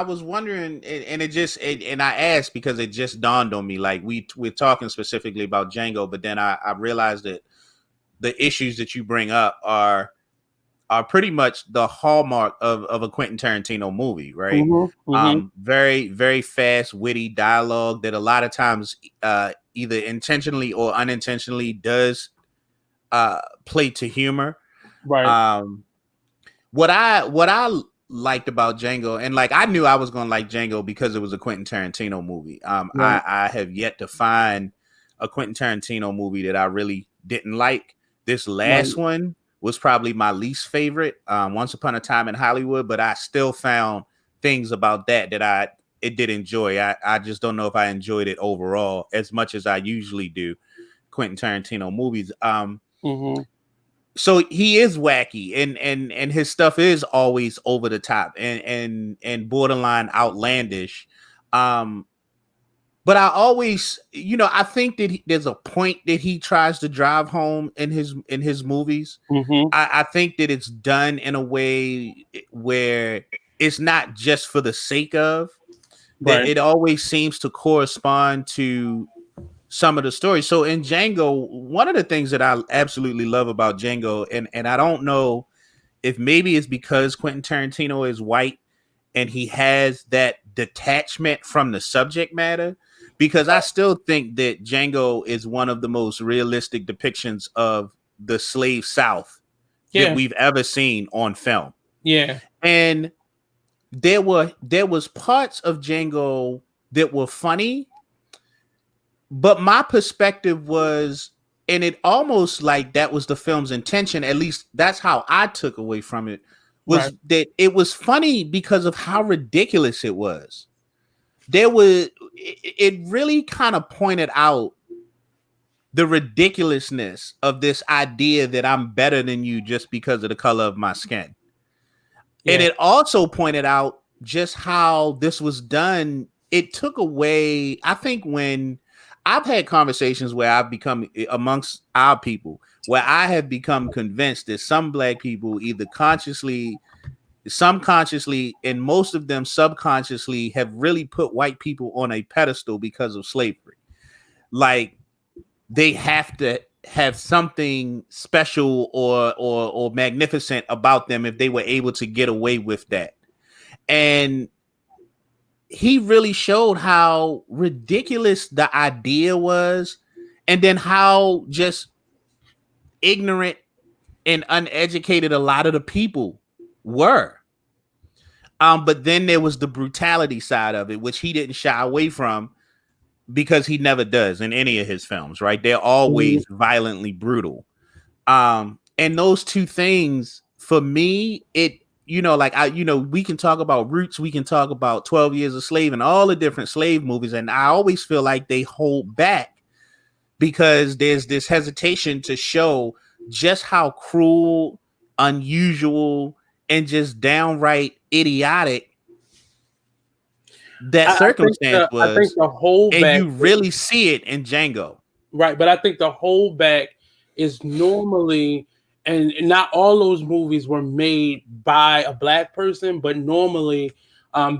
Speaker 1: was wondering, and and I asked because it just dawned on me. Like we're talking specifically about Django, but then I realized that the issues that you bring up are pretty much the hallmark of a Quentin Tarantino movie, right?
Speaker 2: Mm-hmm. Mm-hmm.
Speaker 1: Very, very fast, witty dialogue that a lot of times either intentionally or unintentionally does play to humor.
Speaker 2: Right.
Speaker 1: Um, what I liked about Django, and like I knew I was gonna like Django because it was a Quentin Tarantino movie.
Speaker 2: Right.
Speaker 1: I have yet to find a Quentin Tarantino movie that I really didn't like. This
Speaker 2: Right.
Speaker 1: last one was probably my least favorite. Once Upon a Time in Hollywood, but I still found things about that I it did enjoy. I just don't know if I enjoyed it overall as much as I usually do Quentin Tarantino movies.
Speaker 2: Mm-hmm.
Speaker 1: So he is wacky, and his stuff is always over the top and borderline outlandish. um but I always, I think that there's a point that he tries to drive home in his movies.
Speaker 2: Mm-hmm.
Speaker 1: I think that it's done in a way where it's not just for the sake of that.
Speaker 2: Right.
Speaker 1: It always seems to correspond to some of the stories. So in Django, one of the things that I absolutely love about Django, and I don't know if maybe it's because Quentin Tarantino is white and he has that detachment from the subject matter, because I still think that Django is one of the most realistic depictions of the slave South that
Speaker 2: Yeah.
Speaker 1: we've ever seen on film.
Speaker 2: Yeah.
Speaker 1: And there was parts of Django that were funny, but my perspective was, and it almost like that was the film's intention, at least that's how I took away from it,
Speaker 2: Right.
Speaker 1: was that it was funny because of how ridiculous it was. It really kind of pointed out the ridiculousness of this idea that I'm better than you just because of the color of my skin. And
Speaker 2: Yeah.
Speaker 1: it also pointed out just how this was done. It took away, I think, when I've had conversations where I've become amongst our people, where I have become convinced that some black people either consciously, some consciously, and most of them subconsciously have really put white people on a pedestal because of slavery. Like they have to have something special or magnificent about them if they were able to get away with that. And he really showed how ridiculous the idea was, and then how just ignorant and uneducated a lot of the people were. But then there was the brutality side of it, which he didn't shy away from. because he never does in any of his films, right? They're always violently brutal. And those two things for me, it, like we can talk about Roots, we can talk about 12 Years a Slave and all the different slave movies, and I always feel like they hold back because there's this hesitation to show just how cruel, unusual, and just downright idiotic that circumstance
Speaker 2: I think
Speaker 1: was,
Speaker 2: the
Speaker 1: and
Speaker 2: holdback,
Speaker 1: you really see it in Django.
Speaker 2: right? But I think the holdback is normally, and not all those movies were made by a black person, but normally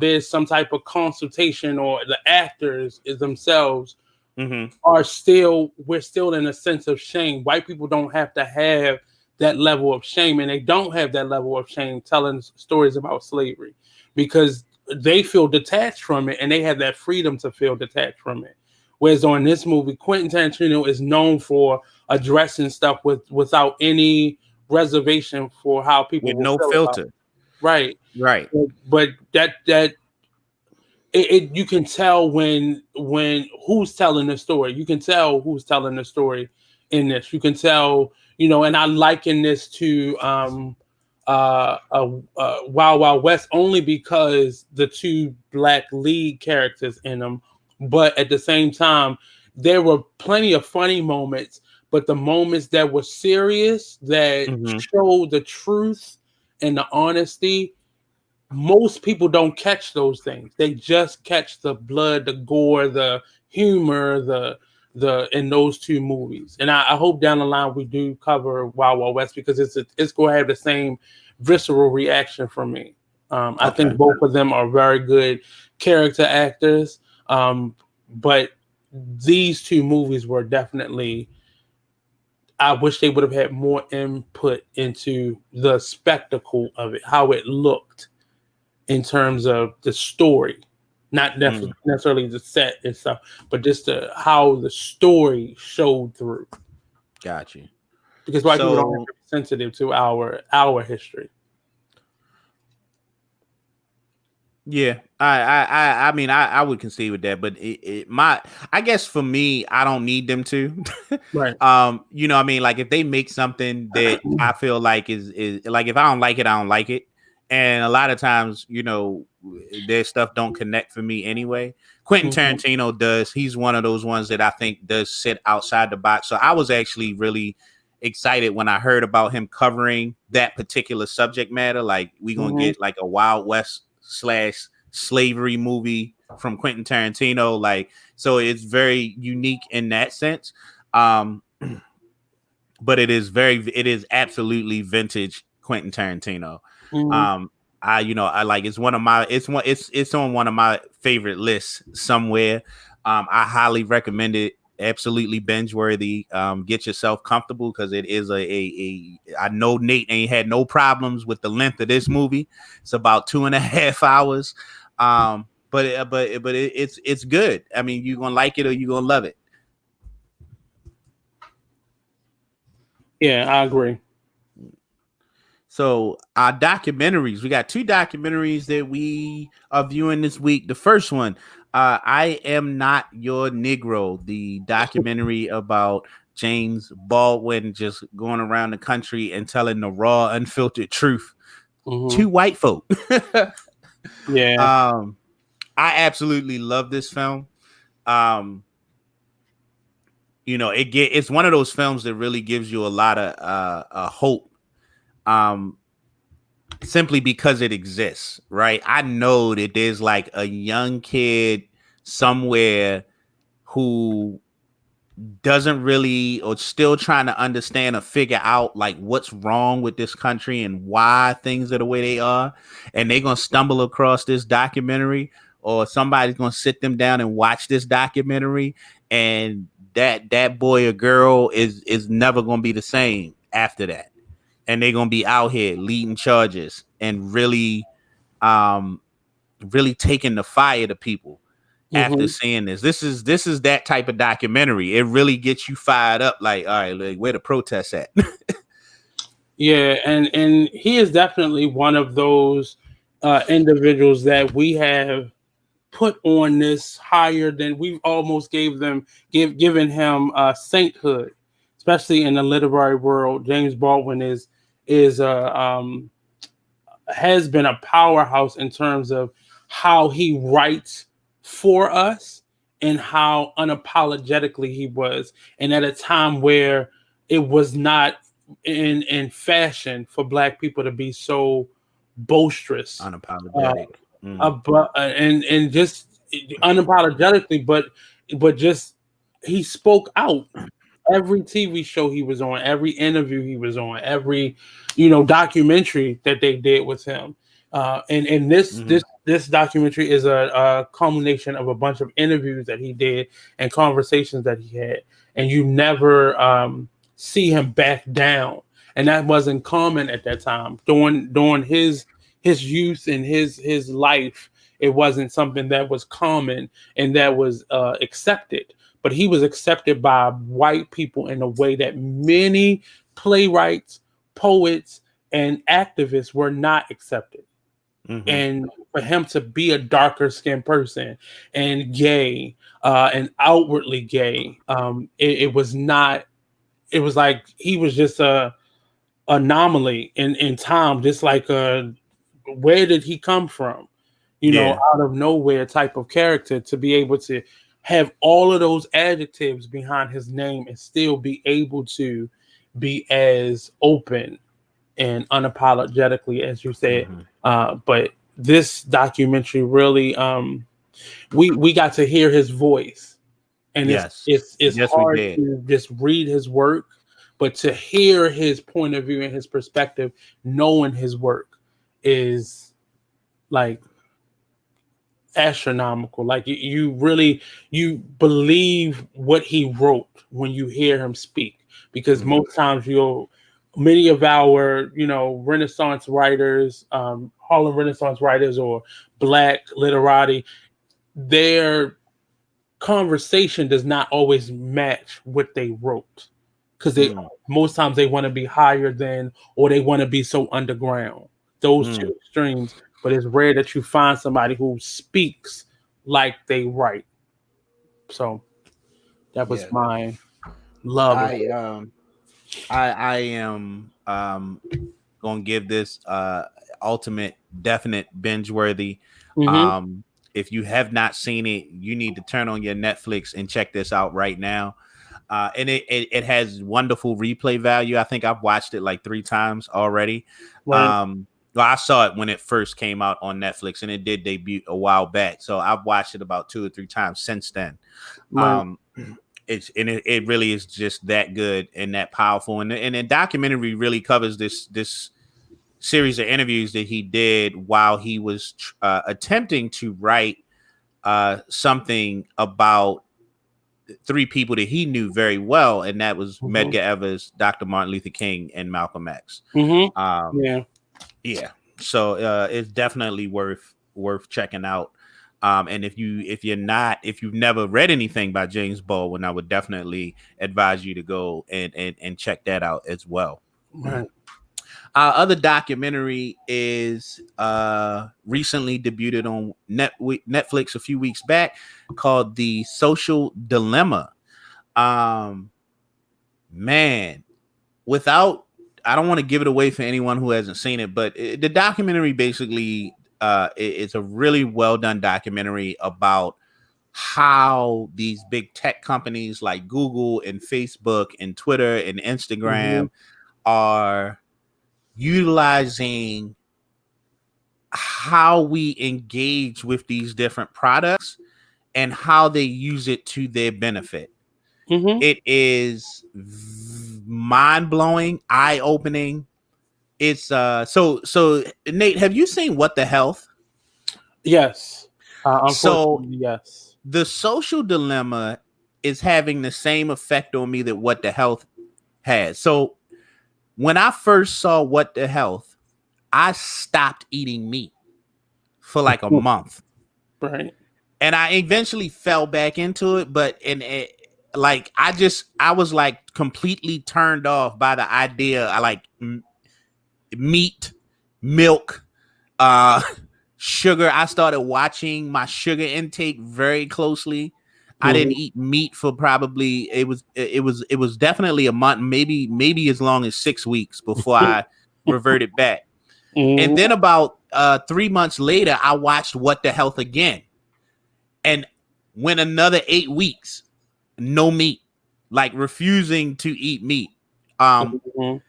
Speaker 2: there's some type of consultation, or the actors is themselves
Speaker 1: Mm-hmm.
Speaker 2: we're still in a sense of shame. White people don't have to have that level of shame, and they don't have that level of shame telling stories about slavery because they feel detached from it and they have that freedom to feel detached from it. Whereas on this movie, Quentin Tarantino is known for addressing stuff without any reservation for how people
Speaker 1: With
Speaker 2: will
Speaker 1: no
Speaker 2: feel about
Speaker 1: filter.
Speaker 2: it. Right.
Speaker 1: Right.
Speaker 2: But you can tell when who's telling the story. You can tell who's telling the story in this. You can tell, and I liken this to Wild Wild West only because the two black lead characters in them, but at the same time there were plenty of funny moments, but the moments that were serious, that
Speaker 1: Mm-hmm.
Speaker 2: showed the truth and the honesty, most people don't catch those things. They just catch the blood, the gore, the humor, the in those two movies. And I hope down the line we do cover Wild Wild West because it's going to have the same visceral reaction from me. I
Speaker 1: Okay.
Speaker 2: think both of them are very good character actors, but these two movies were definitely. I wish they would have had more input into the spectacle of it, how it looked in terms of the story, not necessarily the set and stuff, but just how the story showed through.
Speaker 1: Got you.
Speaker 2: Because white people don't have
Speaker 1: So
Speaker 2: to be sensitive to our history.
Speaker 1: yeah, I mean, I would concede with that, but I guess for me, I don't need them to.
Speaker 2: Right.
Speaker 1: I mean, like if they make something that I feel like is like if I don't like it, I don't like it, and a lot of times, their stuff don't connect for me anyway. Quentin
Speaker 2: Mhm.
Speaker 1: Tarantino does. He's one of those ones that I think does sit outside the box. So I was actually really excited when I heard about him covering that particular subject matter. Like we gonna
Speaker 2: Mhm.
Speaker 1: get like a Wild West slash slavery movie from Quentin Tarantino. Like, so it's very unique in that sense. But it is absolutely vintage Quentin Tarantino.
Speaker 2: Mhm.
Speaker 1: Um, I like it's on one of my favorite lists somewhere. I highly recommend it. Absolutely binge worthy. Get yourself comfortable because it is I know Nate ain't had no problems with the length of this movie. It's about 2.5 hours. It's good. I mean, you're gonna like it or you're gonna love it.
Speaker 2: Yeah, I agree.
Speaker 1: So our documentaries, we got two documentaries that we are viewing this week. The first one, I Am Not Your Negro, the documentary about James Baldwin just going around the country and telling the raw, unfiltered truth
Speaker 2: Mhm.
Speaker 1: to white folk.
Speaker 2: Yeah.
Speaker 1: I absolutely love this film. Um, it's one of those films that really gives you a lot of hope. Um, Simply because it exists, right? I know that there's like a young kid somewhere who doesn't really or still trying to understand or figure out like what's wrong with this country and why things are the way they are, and they're gonna stumble across this documentary, or somebody's gonna sit them down and watch this documentary, and that boy or girl is never gonna be the same after that, and they're gonna be out here leading charges and um really taking the fire to people after
Speaker 2: Mhm.
Speaker 1: seeing this. This is that type of documentary. It really gets you fired up, like, all right, like, where the protests at?
Speaker 2: Yeah, and he is definitely one of those individuals that we have put on this higher than we've almost given him sainthood, especially in the literary world. James Baldwin is has been a powerhouse in terms of how he writes for us and how unapologetically he was, and at a time where it was not in fashion for Black people to be so boisterous, uh,
Speaker 1: Unapologetic. Mm-hmm.
Speaker 2: and just unapologetically, but just he spoke out. Every TV show he was on, every interview he was on, every documentary that they did with him, and this
Speaker 1: Mm-hmm.
Speaker 2: this this documentary is a culmination of a bunch of interviews that he did and conversations that he had, and you never see him back down, and that wasn't common at that time during his youth and his life. It wasn't something that was common and that was accepted, but he was accepted by white people in a way that many playwrights, poets, and activists were not accepted.
Speaker 1: Mm-hmm.
Speaker 2: And for him to be a darker skinned person and gay, and outwardly gay, it was not. It was like he was just a anomaly in time, just like where did he come from?
Speaker 1: Yeah.
Speaker 2: Out of nowhere type of character to be able to have all of those adjectives behind his name and still be able to be as open and unapologetically as you said.
Speaker 1: Mm-hmm.
Speaker 2: But this documentary really, we got to hear his voice, and it's
Speaker 1: Yes.
Speaker 2: it's it's
Speaker 1: Yes, we
Speaker 2: hard
Speaker 1: did.
Speaker 2: to just read his work, but to hear his point of view and his perspective, knowing his work is like astronomical. Like you really you believe what he wrote when you hear him speak, because
Speaker 1: Mm-hmm.
Speaker 2: most times many of our Renaissance writers, Harlem Renaissance writers, or Black literati, their conversation does not always match what they wrote, because they
Speaker 1: Mm.
Speaker 2: most times they want to be higher than, or they want to be so underground, those two
Speaker 1: Mm.
Speaker 2: extremes. But it's rare that you find somebody who speaks like they write. So that was
Speaker 1: Yeah.
Speaker 2: my love of
Speaker 1: I
Speaker 2: it.
Speaker 1: um I am gonna give this ultimate definite binge worthy.
Speaker 2: Mm-hmm.
Speaker 1: Um if you have not seen it, you need to turn on your Netflix and check this out right now. And it has wonderful replay value. I think I've watched it like 3 times already.
Speaker 2: Right.
Speaker 1: Well, I saw it when it first came out on Netflix, and it did debut a while back. So I've watched it about 2 or 3 times since then.
Speaker 2: Right.
Speaker 1: Um, it really is just that good and that powerful. And the documentary really covers this series of interviews that he did while he was attempting to write something about 3 people that he knew very well, and that was
Speaker 2: Mm-hmm.
Speaker 1: Medgar Evers, Dr. Martin Luther King, and Malcolm X.
Speaker 2: Mm-hmm.
Speaker 1: Um,
Speaker 2: Yeah.
Speaker 1: yeah, so it's definitely worth checking out. And if you've never read anything by James Baldwin, I would definitely advise you to go and check that out as well.
Speaker 2: Right.
Speaker 1: Our other documentary is recently debuted on Netflix a few weeks back, called The Social Dilemma. Um, man, without I don't want to give it away for anyone who hasn't seen it, but the documentary basically it's a really well done documentary about how these big tech companies like Google and Facebook and Twitter and
Speaker 2: Mm-hmm.
Speaker 1: Instagram are utilizing how we engage with these different products and how they use it to their benefit.
Speaker 2: Mm-hmm.
Speaker 1: It is mind blowing, eye opening. It's so Nate, have you seen What the Health?
Speaker 2: Yes.
Speaker 1: So
Speaker 2: Unfortunately, yes.
Speaker 1: the Social Dilemma is having the same effect on me that What the Health has. So when I first saw What the Health, I stopped eating meat for like a month.
Speaker 2: Right.
Speaker 1: And I eventually fell back into it, but like I was like completely turned off by the idea. I like meat, milk, uh sugar. I started watching my sugar intake very closely. I didn't
Speaker 2: Mhm.
Speaker 1: eat meat for probably it was definitely a month, maybe as long as 6 weeks before I reverted back. And then
Speaker 2: Mhm.
Speaker 1: about 3 months later, I watched What the Health again, and went another 8 weeks, no meat, like refusing to eat meat. Um,
Speaker 2: Mhm.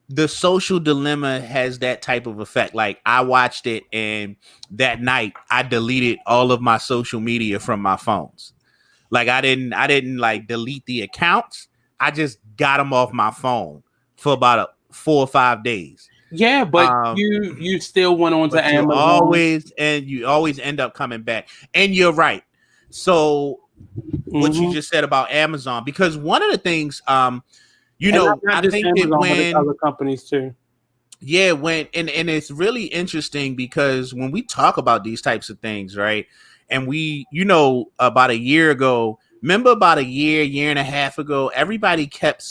Speaker 1: the Social Dilemma has that type of effect. Like I watched it, and that night I deleted all of my social media from my phones. Like I didn't like delete the accounts. I just got them off my phone for about 4 or 5 days.
Speaker 2: Yeah, but
Speaker 1: Um,
Speaker 2: you still went on to
Speaker 1: but
Speaker 2: Amazon.
Speaker 1: you always end up coming back. And you're right. So what you
Speaker 2: Mhm.
Speaker 1: just said about Amazon, because one of the things,
Speaker 2: And not
Speaker 1: I
Speaker 2: just
Speaker 1: think that
Speaker 2: Amazon, but it's other companies too.
Speaker 1: and it's really interesting because when we talk about these types of things, right? And we, about a year ago, remember about a year and a half ago, everybody kept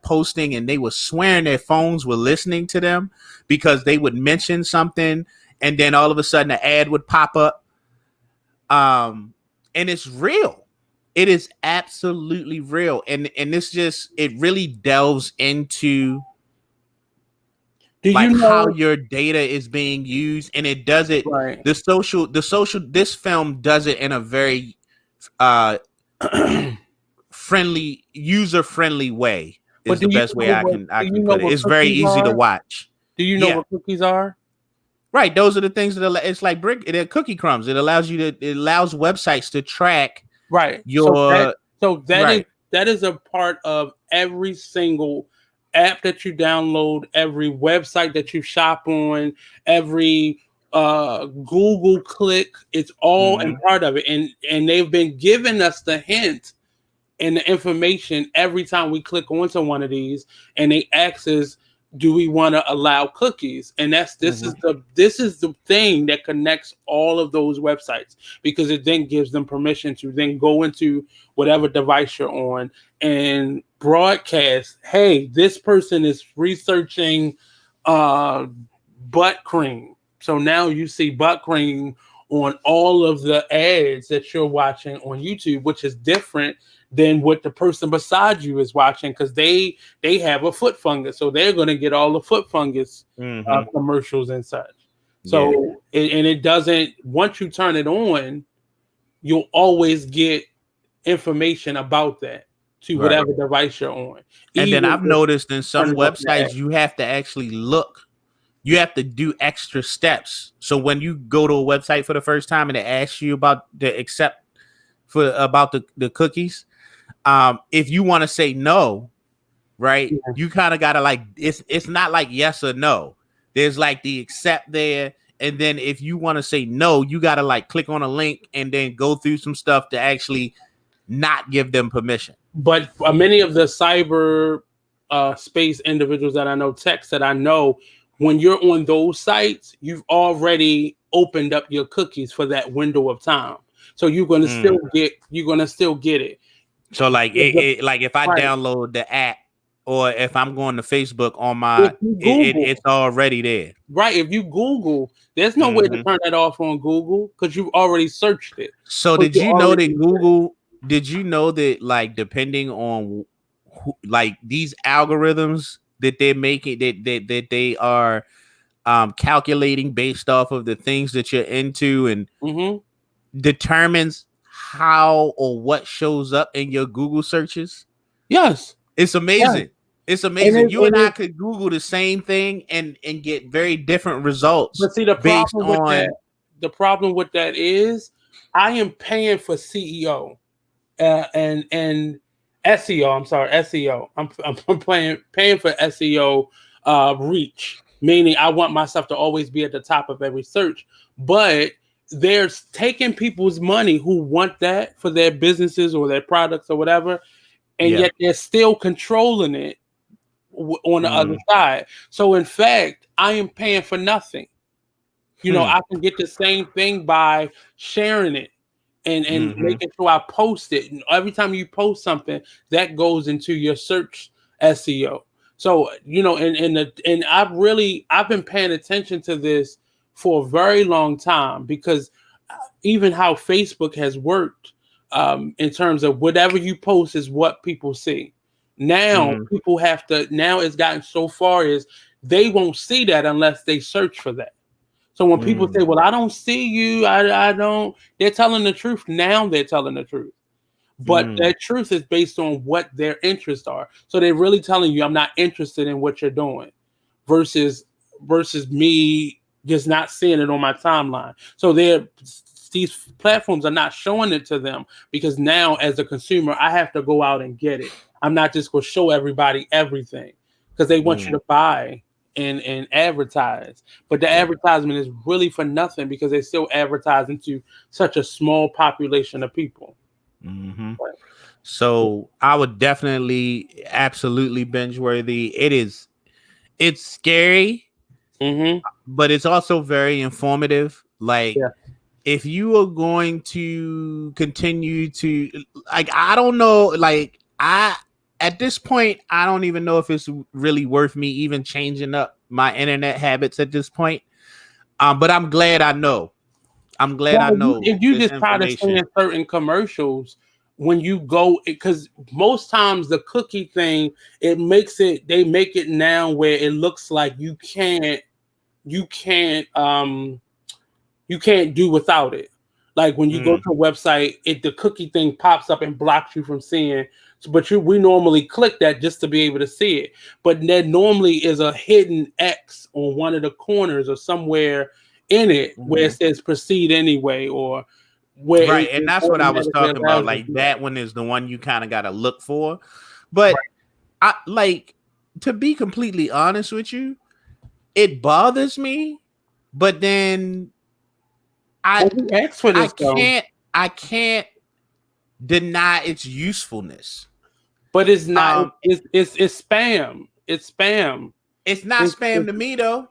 Speaker 1: posting and they were swearing their phones were listening to them because they would mention something and then all of a sudden an ad would pop up. And it's real. It is absolutely real. And it really delves into
Speaker 2: Do you
Speaker 1: like how
Speaker 2: know?
Speaker 1: your data is being used, and it does it
Speaker 2: Right.
Speaker 1: the social this film does it in a very uh user friendly way,
Speaker 2: But
Speaker 1: is the best way I
Speaker 2: do
Speaker 1: can
Speaker 2: you know
Speaker 1: put it.
Speaker 2: what
Speaker 1: It's very
Speaker 2: cookies
Speaker 1: easy to
Speaker 2: are?
Speaker 1: watch.
Speaker 2: Do you know
Speaker 1: Yeah,
Speaker 2: what cookies are?
Speaker 1: right, those are the things it's like they're cookie crumbs. It allows websites to track
Speaker 2: Right.
Speaker 1: your
Speaker 2: That is
Speaker 1: right.
Speaker 2: a part of every single app that you download, every website that you shop on, every Google click. It's all and
Speaker 1: Hmm.
Speaker 2: part of it. And they've been giving us the hint and the information every time we click onto one of these, and they ask us, do we want to allow cookies? And
Speaker 1: Hmm.
Speaker 2: this is the thing that connects all of those websites, because it then gives them permission to then go into whatever device you're on and broadcast, hey, this person is researching uh butt cream, so now you see butt cream on all of the ads that you're watching on YouTube, which is different than what the person beside you is watching, because they have a foot fungus, so they're going to get all the foot fungus
Speaker 1: Hmm.
Speaker 2: commercials and such.
Speaker 1: Yeah,
Speaker 2: So and it doesn't, once you turn it on, you'll always get information about that to
Speaker 1: right.
Speaker 2: whatever device you're on,
Speaker 1: And then
Speaker 2: even
Speaker 1: I've
Speaker 2: with
Speaker 1: noticed in some
Speaker 2: turning off the
Speaker 1: websites
Speaker 2: app.
Speaker 1: you have to actually look. You have to do extra steps. So when you go to a website for the first time and it asks you about the accept for about the cookies, if you want to say no, right,
Speaker 2: Yeah.
Speaker 1: you kind of gotta like it's not like yes or no. There's like the accept there, and then if you want to say no, you gotta like click on a link and then go through some stuff to actually not give them permission.
Speaker 2: But many of the cyber space individuals that I know, techs that I know, when you're on those sites, you've already opened up your cookies for that window of time. So
Speaker 1: Mm.
Speaker 2: you're gonna still get it.
Speaker 1: So like like if I
Speaker 2: Right.
Speaker 1: download the app or if I'm going to Facebook on
Speaker 2: If
Speaker 1: my
Speaker 2: you Google,
Speaker 1: it's already there.
Speaker 2: right, if you Google, there's no way to
Speaker 1: Hmm.
Speaker 2: turn that off on Google because you've already searched it.
Speaker 1: So
Speaker 2: So
Speaker 1: did
Speaker 2: you
Speaker 1: you know that
Speaker 2: already
Speaker 1: Google? Did you know that like depending on like these algorithms that they're making that they are calculating based off of the things that you're into and
Speaker 2: hmm
Speaker 1: determines how or what shows up in your Google searches?
Speaker 2: yes.
Speaker 1: It's
Speaker 2: Yes.
Speaker 1: amazing. It's
Speaker 2: And
Speaker 1: amazing. You and I could Google the same thing and get very different results
Speaker 2: but see,
Speaker 1: based on.
Speaker 2: the problem with that is I am paying for CEO and SEO. I'm sorry, SEO. I'm paying for SEO reach, meaning I want my stuff to always be at the top of every search. But they're taking people's money who want that for their businesses or their products or whatever, and
Speaker 1: Yeah.
Speaker 2: yet they're still controlling it on the other
Speaker 1: Mm.
Speaker 2: side. So in fact, I am paying for nothing. You know,
Speaker 1: Hmm.
Speaker 2: I can get the same thing by sharing it and
Speaker 1: Hmm.
Speaker 2: making sure I post it. And every time you post something, that goes into your search SEO. So, you know, and I've been paying attention to this for a very long time, because even how Facebook has worked, in terms of whatever you post is what people see. Now
Speaker 1: Mm,
Speaker 2: people have to. Now it's gotten so far as they won't see that unless they search for that. So when people say,
Speaker 1: mm,
Speaker 2: "Well, I don't see you," I don't. They're telling the truth. Now they're telling the truth, but
Speaker 1: mm,
Speaker 2: that truth is based on what their interests are. So they're really telling you, "I'm not interested in what you're doing," versus me just not seeing it on my timeline. So these platforms are not showing it to them, because now as a consumer, I have to go out and get it. I'm not just going to show everybody everything, because they want you
Speaker 1: mm.
Speaker 2: to buy and advertise. But the
Speaker 1: Yeah.
Speaker 2: advertisement is really for nothing, because they still advertising to such a small population of people.
Speaker 1: Hmm. So I would definitely, absolutely binge worthy. It's scary,
Speaker 2: Mm-hmm.
Speaker 1: but it's also very informative. Like,
Speaker 2: Yeah.
Speaker 1: if you are going to continue to, like, I don't know, like, I at this point I don't even know if it's really worth me even changing up my internet habits at this point. But I'm glad I know. I'm glad I
Speaker 2: Well,
Speaker 1: know
Speaker 2: if you
Speaker 1: this
Speaker 2: just try to stay
Speaker 1: information.
Speaker 2: in certain commercials when you go, because most times the cookie thing, they make it now where it looks like you can't you can't do without it. Like when you go
Speaker 1: Mm,
Speaker 2: to a website, the cookie thing pops up and blocks you from seeing. So, but we normally click that just to be able to see it. But there normally is a hidden X on one of the corners or somewhere in it where it
Speaker 1: mhm.
Speaker 2: says proceed anyway, or where
Speaker 1: Right, and
Speaker 2: it
Speaker 1: that's what I was
Speaker 2: automatically
Speaker 1: talking about.
Speaker 2: allows you to
Speaker 1: Like,
Speaker 2: do that.
Speaker 1: that one is the one you kind of got to look for. But
Speaker 2: Right.
Speaker 1: I like, to be completely honest with you, it bothers me, but then I
Speaker 2: Well, we asked for
Speaker 1: I
Speaker 2: this though,
Speaker 1: can't deny its usefulness.
Speaker 2: but it's not.
Speaker 1: Um,
Speaker 2: It's spam. It's spam.
Speaker 1: it's not spam
Speaker 2: It's
Speaker 1: to me though.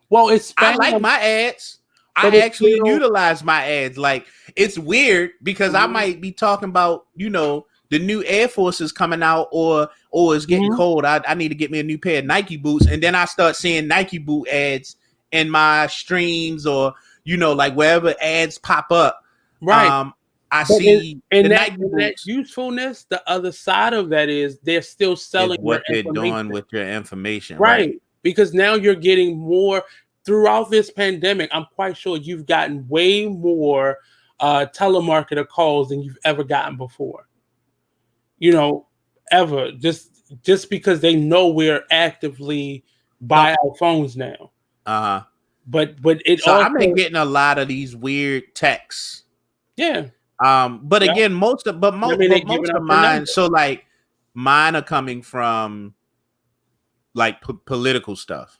Speaker 2: well, it's
Speaker 1: I like
Speaker 2: spam,
Speaker 1: my ads.
Speaker 2: but
Speaker 1: I
Speaker 2: it's
Speaker 1: actually
Speaker 2: still.
Speaker 1: utilize my ads. Like, it's weird because I
Speaker 2: Mhm,
Speaker 1: might be talking about, the new Air Forces coming out, or it's getting
Speaker 2: mhm.
Speaker 1: cold. I need to get me a new pair of Nike boots, and then I start seeing Nike boot ads in my streams, or like wherever ads pop up.
Speaker 2: Right.
Speaker 1: Um, I
Speaker 2: But in,
Speaker 1: see the Nike
Speaker 2: in that
Speaker 1: boots
Speaker 2: usefulness, the other side of that is they're still
Speaker 1: is
Speaker 2: selling your
Speaker 1: what they're doing
Speaker 2: information.
Speaker 1: with your information, right?
Speaker 2: Right. Because now you're getting more throughout this pandemic. I'm quite sure you've gotten way more telemarketer calls than you've ever gotten before. You know, ever. Just because they know we're actively
Speaker 1: So,
Speaker 2: by our phones now.
Speaker 1: uh,
Speaker 2: But it
Speaker 1: so I've been
Speaker 2: also,
Speaker 1: getting a lot of these weird texts.
Speaker 2: yeah.
Speaker 1: But
Speaker 2: Yeah.
Speaker 1: again,
Speaker 2: I mean, they're
Speaker 1: most
Speaker 2: giving
Speaker 1: of
Speaker 2: out your
Speaker 1: mine,
Speaker 2: number.
Speaker 1: so like, mine are coming from like political stuff.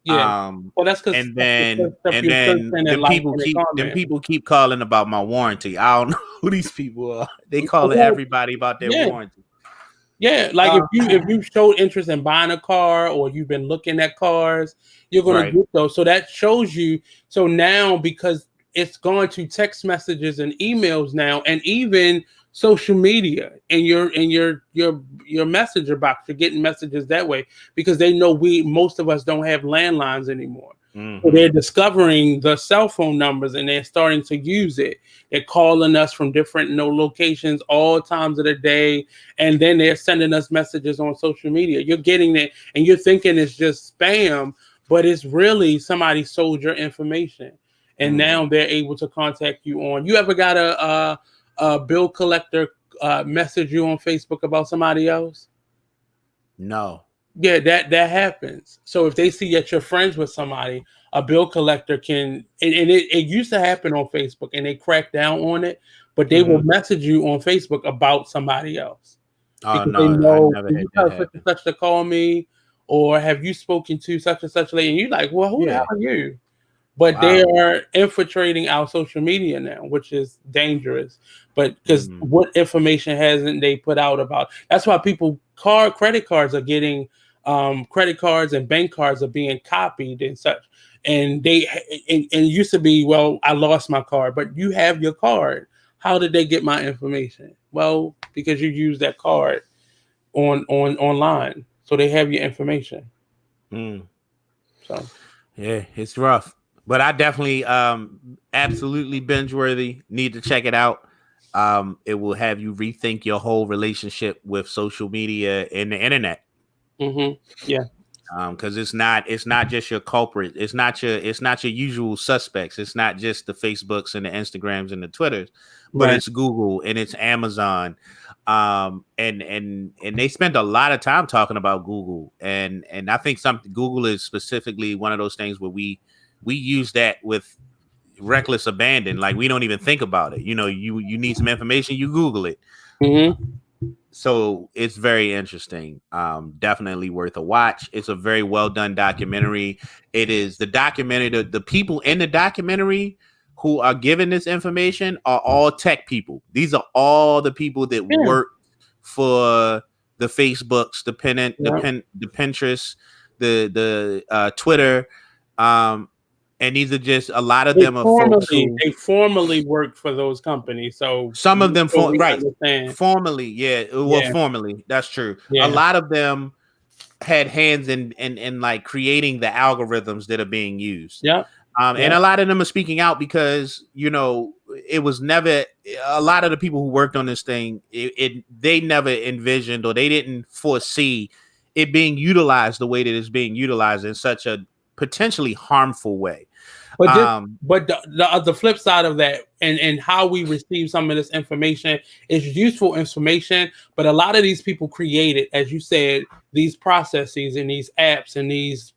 Speaker 2: Yeah.
Speaker 1: Um,
Speaker 2: Well, that's because
Speaker 1: and
Speaker 2: that's the
Speaker 1: then
Speaker 2: first stuff you're searching and liking and commenting.
Speaker 1: people keep calling about my warranty. I don't know who these people are. They calling
Speaker 2: Well,
Speaker 1: everybody about their
Speaker 2: yeah,
Speaker 1: warranty.
Speaker 2: yeah. Like
Speaker 1: Uh,
Speaker 2: if you showed interest in buying a car or you've been looking at cars, you're gonna
Speaker 1: right.
Speaker 2: get those. So that shows you. So now, because it's going to text messages and emails now, and even social media and your messenger box, you're getting messages that way, because they know most of us don't have landlines anymore. So
Speaker 1: Hmm.
Speaker 2: they're discovering the cell phone numbers and they're starting to use it. They're calling us from different locations all times of the day, and then they're sending us messages on social media. You're getting it, and you're thinking it's just spam, but it's really somebody sold your information, and
Speaker 1: Mm.
Speaker 2: now they're able to contact you on. You ever got a bill collector message you on Facebook about somebody else?
Speaker 1: No.
Speaker 2: Yeah, that happens. So if they see that you're friends with somebody, a bill collector can, and it used to happen on Facebook, and they cracked down on it, but they will
Speaker 1: Hmm.
Speaker 2: message you on Facebook about somebody else,
Speaker 1: Oh
Speaker 2: because they
Speaker 1: no, I
Speaker 2: know,
Speaker 1: never
Speaker 2: "Can
Speaker 1: had
Speaker 2: you
Speaker 1: that
Speaker 2: tell such and
Speaker 1: happen.
Speaker 2: such to call me?" Or "Have you spoken to such and such lady?" And you're like, "Well, who the hell
Speaker 1: Yeah.
Speaker 2: are you?" But they
Speaker 1: Wow.
Speaker 2: are infiltrating our social media now, which is dangerous. But because
Speaker 1: Mm.
Speaker 2: what information hasn't they put out about? That's why credit cards are getting, credit cards and bank cards are being copied and such. And and it used to be, well, I lost my card, but you have your card. How did they get my information? Well, because you use that card on online, so they have your information.
Speaker 1: Mm.
Speaker 2: So
Speaker 1: Yeah, it's rough. But I definitely absolutely binge worthy. Need to check it out. It will have you rethink your whole relationship with social media and the internet.
Speaker 2: Mm-hmm. Yeah.
Speaker 1: Because it's not just your culprit. It's not your usual suspects. It's not just the Facebooks and the Instagrams and the Twitters, but
Speaker 2: Right.
Speaker 1: it's Google and it's Amazon. And they spend a lot of time talking about Google, and I think something Google is specifically one of those things where we use that with reckless abandon. Like we don't even think about it. You need some information, you Google it.
Speaker 2: Mm-hmm.
Speaker 1: So it's very interesting. Definitely worth a watch. It's a very well done documentary. It is the documentary. The people in the documentary who are given this information are all tech people. These are all the people that
Speaker 2: Yeah.
Speaker 1: work for the Facebooks,
Speaker 2: Yeah.
Speaker 1: the Pinterest, the Twitter, and these are just a lot of
Speaker 2: They
Speaker 1: them are folks
Speaker 2: formally
Speaker 1: who
Speaker 2: they formally worked for those companies, so
Speaker 1: some of them
Speaker 2: so we
Speaker 1: right
Speaker 2: understand.
Speaker 1: formally, yeah, well,
Speaker 2: Yeah.
Speaker 1: formally, that's true. A
Speaker 2: Yeah.
Speaker 1: lot of them had hands in like creating the algorithms that are being used.
Speaker 2: Yep.
Speaker 1: And
Speaker 2: Yep.
Speaker 1: a lot of them are speaking out because it was never a lot of the people who worked on this thing. They never envisioned or they didn't foresee it being utilized the way that it's being utilized in such a potentially harmful way.
Speaker 2: But this,
Speaker 1: Um,
Speaker 2: but the flip side of that, and how we receive some of this information is useful information. But a lot of these people created, as you said, these processes and these apps and these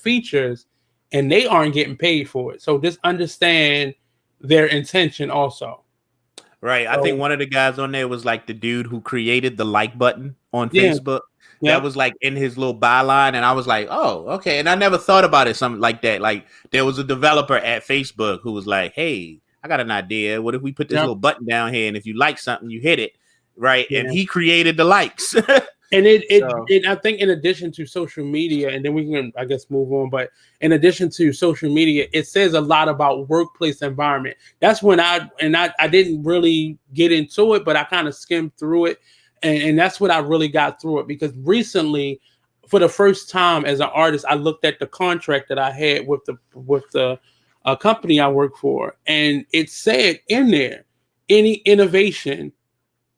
Speaker 2: features, and they aren't getting paid for it. So just understand their intention also.
Speaker 1: Right. I think
Speaker 2: So
Speaker 1: one of the guys on there was like the dude who created the like button on
Speaker 2: yeah,
Speaker 1: Facebook. That
Speaker 2: yeah,
Speaker 1: was like in his little byline. And I was like, oh, okay. And I never thought about it something like that. Like there was a developer at Facebook who was like, hey, I got an idea. What if we put this
Speaker 2: yeah,
Speaker 1: little button down here? And if you like something, you hit it. Right. And
Speaker 2: yeah.
Speaker 1: he created the likes.
Speaker 2: And
Speaker 1: So,
Speaker 2: I think in addition to social media, and then we can I guess move on, but in addition to social media, it says a lot about workplace environment. That's when I didn't really get into it, but I kind of skimmed through it, and that's what I really got through it because recently, for the first time as an artist, I looked at the contract that I had with the company I work for, and it said in there any innovation,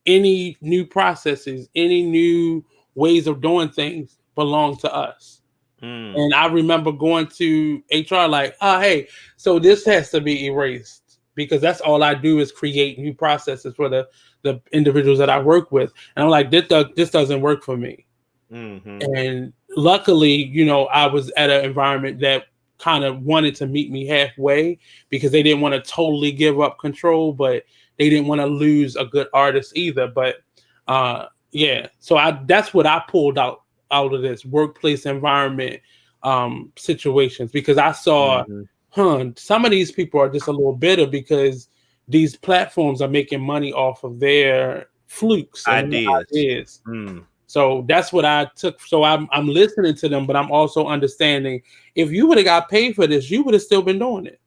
Speaker 2: any new processes, any new ways of doing things belong to us.
Speaker 1: mm,
Speaker 2: And I remember going to HR like, oh, hey, so this has to be erased because that's all I do is create new processes for the individuals that I work with. And I'm like, this doesn't work for me.
Speaker 1: mm-hmm.
Speaker 2: And luckily, I was at an environment that kind of wanted to meet me halfway because they didn't want to totally give up control, but they didn't want to lose a good artist either. But yeah, so that's what I pulled out of this workplace environment situations because I saw,
Speaker 1: Mm-hmm.
Speaker 2: some of these people are just a little bitter because these platforms are making money off of their flukes and their
Speaker 1: Ideas.
Speaker 2: ideas.
Speaker 1: Mm,
Speaker 2: So that's what I took. So I'm listening to them, but I'm also understanding if you would have got paid for this, you would have still been doing it.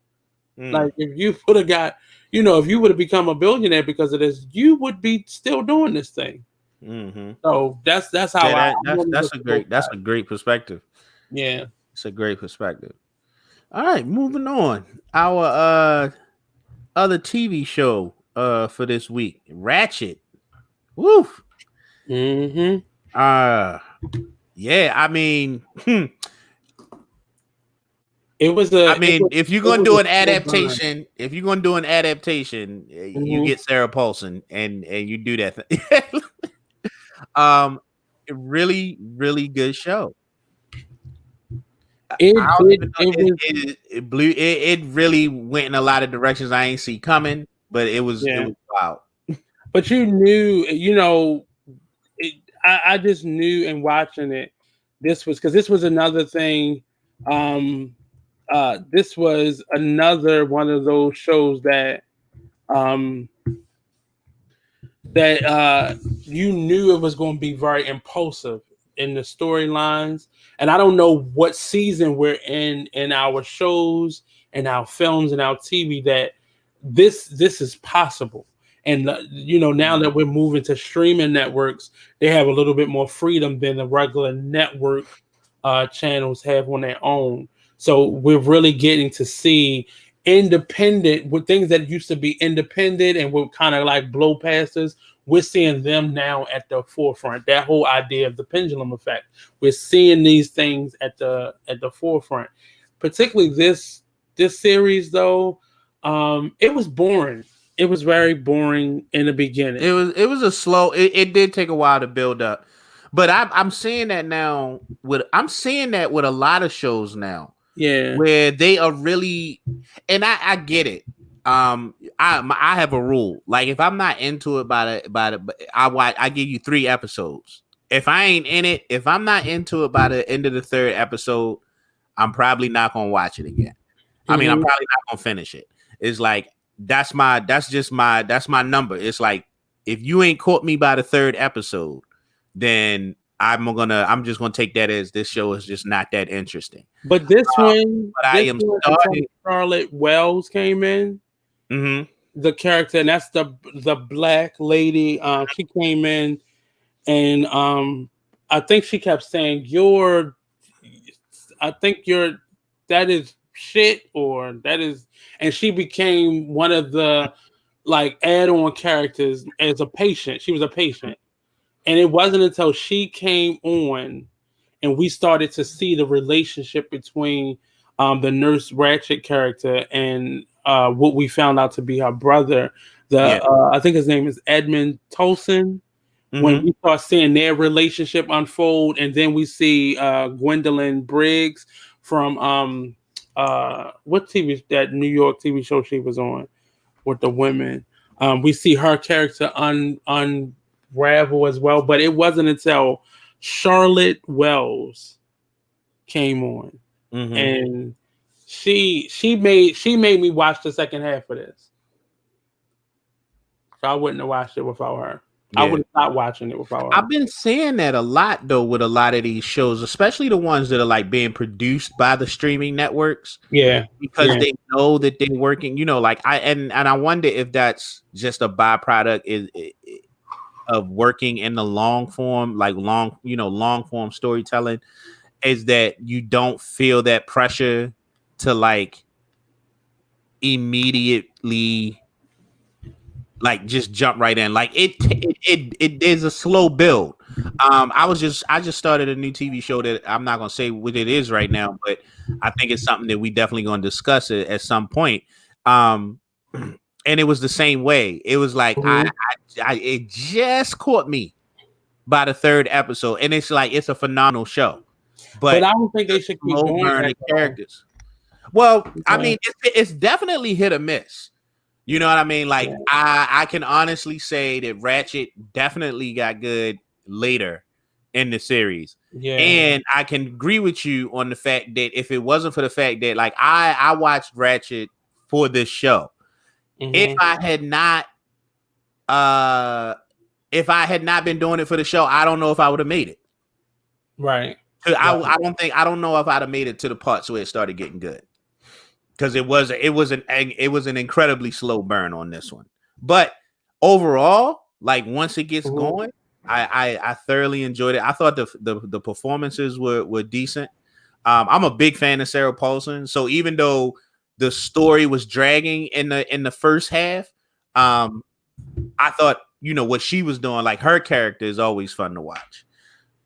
Speaker 1: mm,
Speaker 2: Like if you would have got, if you would have become a billionaire because of this, you would be still doing this thing.
Speaker 1: mm-hmm.
Speaker 2: So that's how
Speaker 1: Yeah,
Speaker 2: I
Speaker 1: that's
Speaker 2: want to look at both
Speaker 1: that's a
Speaker 2: sides.
Speaker 1: great perspective.
Speaker 2: Yeah.
Speaker 1: It's a great perspective. All right, moving on. Our other TV show for this week, Ratchet. Woo.
Speaker 2: Mm-hmm.
Speaker 1: Uh yeah, I mean,
Speaker 2: It was
Speaker 1: I
Speaker 2: a it
Speaker 1: mean,
Speaker 2: was
Speaker 1: if you're
Speaker 2: it
Speaker 1: gonna
Speaker 2: was
Speaker 1: do
Speaker 2: a
Speaker 1: an
Speaker 2: slow burn.
Speaker 1: adaptation, you
Speaker 2: Mm-hmm.
Speaker 1: get Sarah Paulson and you do that. um, really, really good show. I
Speaker 2: It
Speaker 1: don't
Speaker 2: did.
Speaker 1: even know.
Speaker 2: It was
Speaker 1: It blew. It really went in a lot of directions I ain't see coming, but it
Speaker 2: yeah.
Speaker 1: was wild.
Speaker 2: But you knew, I just knew in watching it, this was another thing. Um, this was another one of those shows um, that you knew it was going to be very impulsive in the storylines. And I don't know what season we're in our shows and our films and our TV that this is possible. And now
Speaker 1: Mm,
Speaker 2: that we're moving to streaming networks, they have a little bit more freedom than the regular network channels have on their own. So we're really getting to see independent with things that used to be independent and would kind of like blow past us. We're seeing them now at the forefront. That whole idea of the pendulum effect. We're seeing these things at the forefront. Particularly this series though, it was boring. It was very boring in the beginning.
Speaker 1: It was a slow. It did take a while to build up, but I'm seeing that now. I'm seeing that with a lot of shows now,
Speaker 2: Yeah.
Speaker 1: where they are really, and I get it. I have a rule. Like if I'm not into it I give you 3 episodes. If I ain't in it, if I'm not into it by the end of the 3rd episode, I'm probably not gonna watch it again. I mean, I'm
Speaker 2: Mhm.
Speaker 1: probably not gonna finish it. It's like that's my number. It's like if you ain't caught me by the 3rd episode, then I'm just gonna take that as this show is just not that interesting.
Speaker 2: But this one,
Speaker 1: But I am
Speaker 2: until
Speaker 1: starting.
Speaker 2: Charlotte Wells came in,
Speaker 1: Mm-hmm.
Speaker 2: the character, and that's the black lady. She came in, and I think she kept saying, I think you're, that is shit, or that is," and she became one of the like add-on characters as a patient. She was a patient, and it wasn't until she came on and we started to see the relationship between the nurse Ratchet character and what we found out to be her brother.
Speaker 1: Yeah.
Speaker 2: I think his name is Edmund Tolson. When
Speaker 1: Mm-hmm.
Speaker 2: we start seeing their relationship unfold, and then we see Gwendolyn Briggs from what TV, that New York TV show she was on with the women. We see her character unravel as well, but it wasn't until Charlotte Wells came on,
Speaker 1: Mm-hmm.
Speaker 2: and she made me watch the second half of this. So I wouldn't have watched it without her. I
Speaker 1: Yeah.
Speaker 2: would have stopped watching it without her.
Speaker 1: I've been seeing that a lot though with a lot of these shows, especially the ones that are like being produced by the streaming networks,
Speaker 2: Yeah,
Speaker 1: because
Speaker 2: yeah,
Speaker 1: they know that they're working. Like and I wonder if that's just a byproduct of working in the long form, like long form storytelling, is that you don't feel that pressure to like immediately like just jump right in. Like it is a slow build. I just started a new TV show that I'm not gonna say what it is right now, but I think it's something that we definitely gonna discuss it at some point. Um, and it was the same way. It was like
Speaker 2: mhm.
Speaker 1: it just caught me by the 3rd episode, and it's like it's a phenomenal show,
Speaker 2: But
Speaker 1: but
Speaker 2: I don't think
Speaker 1: the
Speaker 2: they should keep
Speaker 1: slow
Speaker 2: doing
Speaker 1: burn
Speaker 2: that
Speaker 1: of
Speaker 2: though.
Speaker 1: characters. Well, I
Speaker 2: Yeah,
Speaker 1: mean, it's definitely hit or miss. You know what I mean? Like
Speaker 2: yeah,
Speaker 1: I can honestly say that Ratchet definitely got good later in the series.
Speaker 2: yeah.
Speaker 1: And I can agree with you on the fact that if it wasn't for the fact that like I watched Ratchet for this show. If
Speaker 2: Hmm.
Speaker 1: I had not uh if I had not been doing it for the show, I don't know if I would have made it.
Speaker 2: Right,
Speaker 1: 'Cause
Speaker 2: right.
Speaker 1: I don't know if I'd have made it to the parts where it started getting good. Because it was an incredibly slow burn on this one. But overall, like once it gets
Speaker 2: Mhm.
Speaker 1: going, I thoroughly enjoyed it. I thought the performances were decent. I'm a big fan of Sarah Paulson, so even though the story was dragging in the first half, um, I thought what she was doing, like her character is always fun to watch.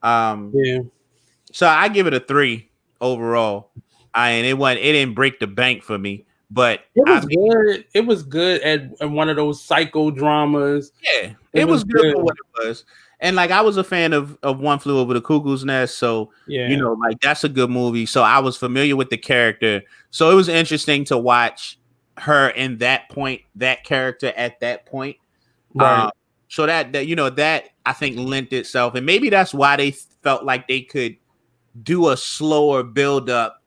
Speaker 1: Um,
Speaker 2: Yeah.
Speaker 1: so I give it a 3 overall. And it didn't break the bank for me, but
Speaker 2: It
Speaker 1: I
Speaker 2: was
Speaker 1: mean,
Speaker 2: good. It was good at one of those psycho dramas.
Speaker 1: yeah,
Speaker 2: It
Speaker 1: it
Speaker 2: was
Speaker 1: was good
Speaker 2: good.
Speaker 1: for what it was. And like I was a fan of One Flew Over the Cuckoo's Nest, so
Speaker 2: Yeah.
Speaker 1: like that's a good movie. So I was familiar with the character. So it was interesting to watch her in that character at that point. Um,
Speaker 2: Right.
Speaker 1: so that I think lent itself, and maybe that's why they felt like they could do a slower build up,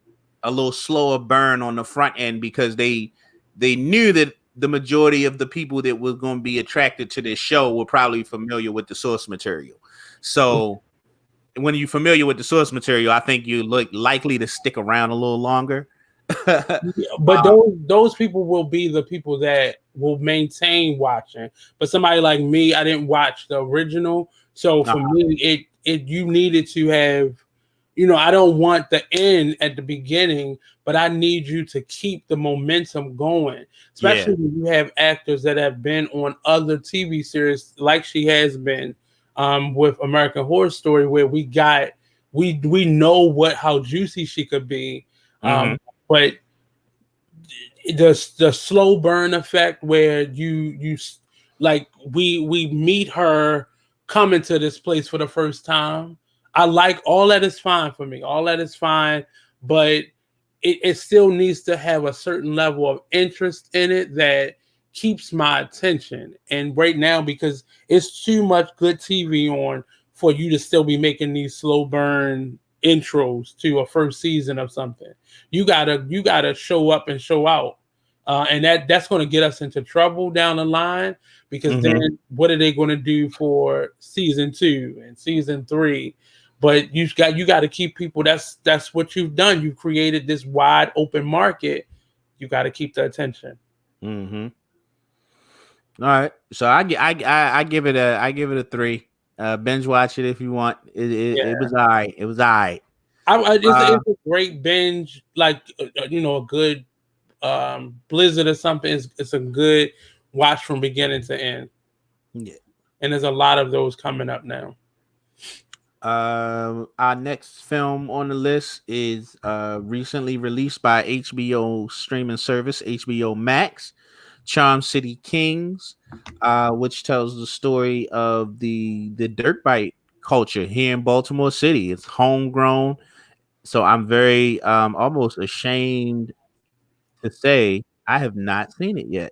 Speaker 1: a little slower burn on the front end because they knew that the majority of the people that was going to be attracted to this show were probably familiar with the source material. So when you're familiar with the source material, I think you look likely to stick around a little longer.
Speaker 2: Yeah, but those people will be the people that will maintain watching. But somebody like me, I didn't watch the original, so
Speaker 1: Uh,
Speaker 2: for me, it you needed to have I don't want the end at the beginning, but I need you to keep the momentum going,
Speaker 1: Yeah.
Speaker 2: especially when you have actors that have been on other TV series like she has been with American Horror Story, where we know how juicy she could be,
Speaker 1: Mm-hmm.
Speaker 2: but the slow burn effect where you like we meet her coming to this place for the first time. I like all that is fine for me. All that is fine, but it still needs to have a certain level of interest in it that keeps my attention. And right now, because it's too much good TV on for you to still be making these slow burn intros to a first season of something. You gotta show up and show out, and that's going to get us into trouble down the line. Because
Speaker 1: Mm-hmm.
Speaker 2: then what are they going to do for season 2 and season 3? But you got to keep people. That's what you've done. You've created this wide open market. You got to keep the attention.
Speaker 1: Mm-hmm. All right. So I give it a 3. Binge watch it if you want. It
Speaker 2: Yeah,
Speaker 1: was all right. It was all right.
Speaker 2: it's a great binge. Like a good Blizzard or something. It's a good watch from beginning to end.
Speaker 1: Yeah.
Speaker 2: And there's a lot of those coming up now.
Speaker 1: Our next film on the list is recently released by HBO streaming service HBO Max, Charm City Kings, which tells the story of the dirt bike culture here in Baltimore City. It's homegrown, so I'm very almost ashamed to say I have not seen it yet.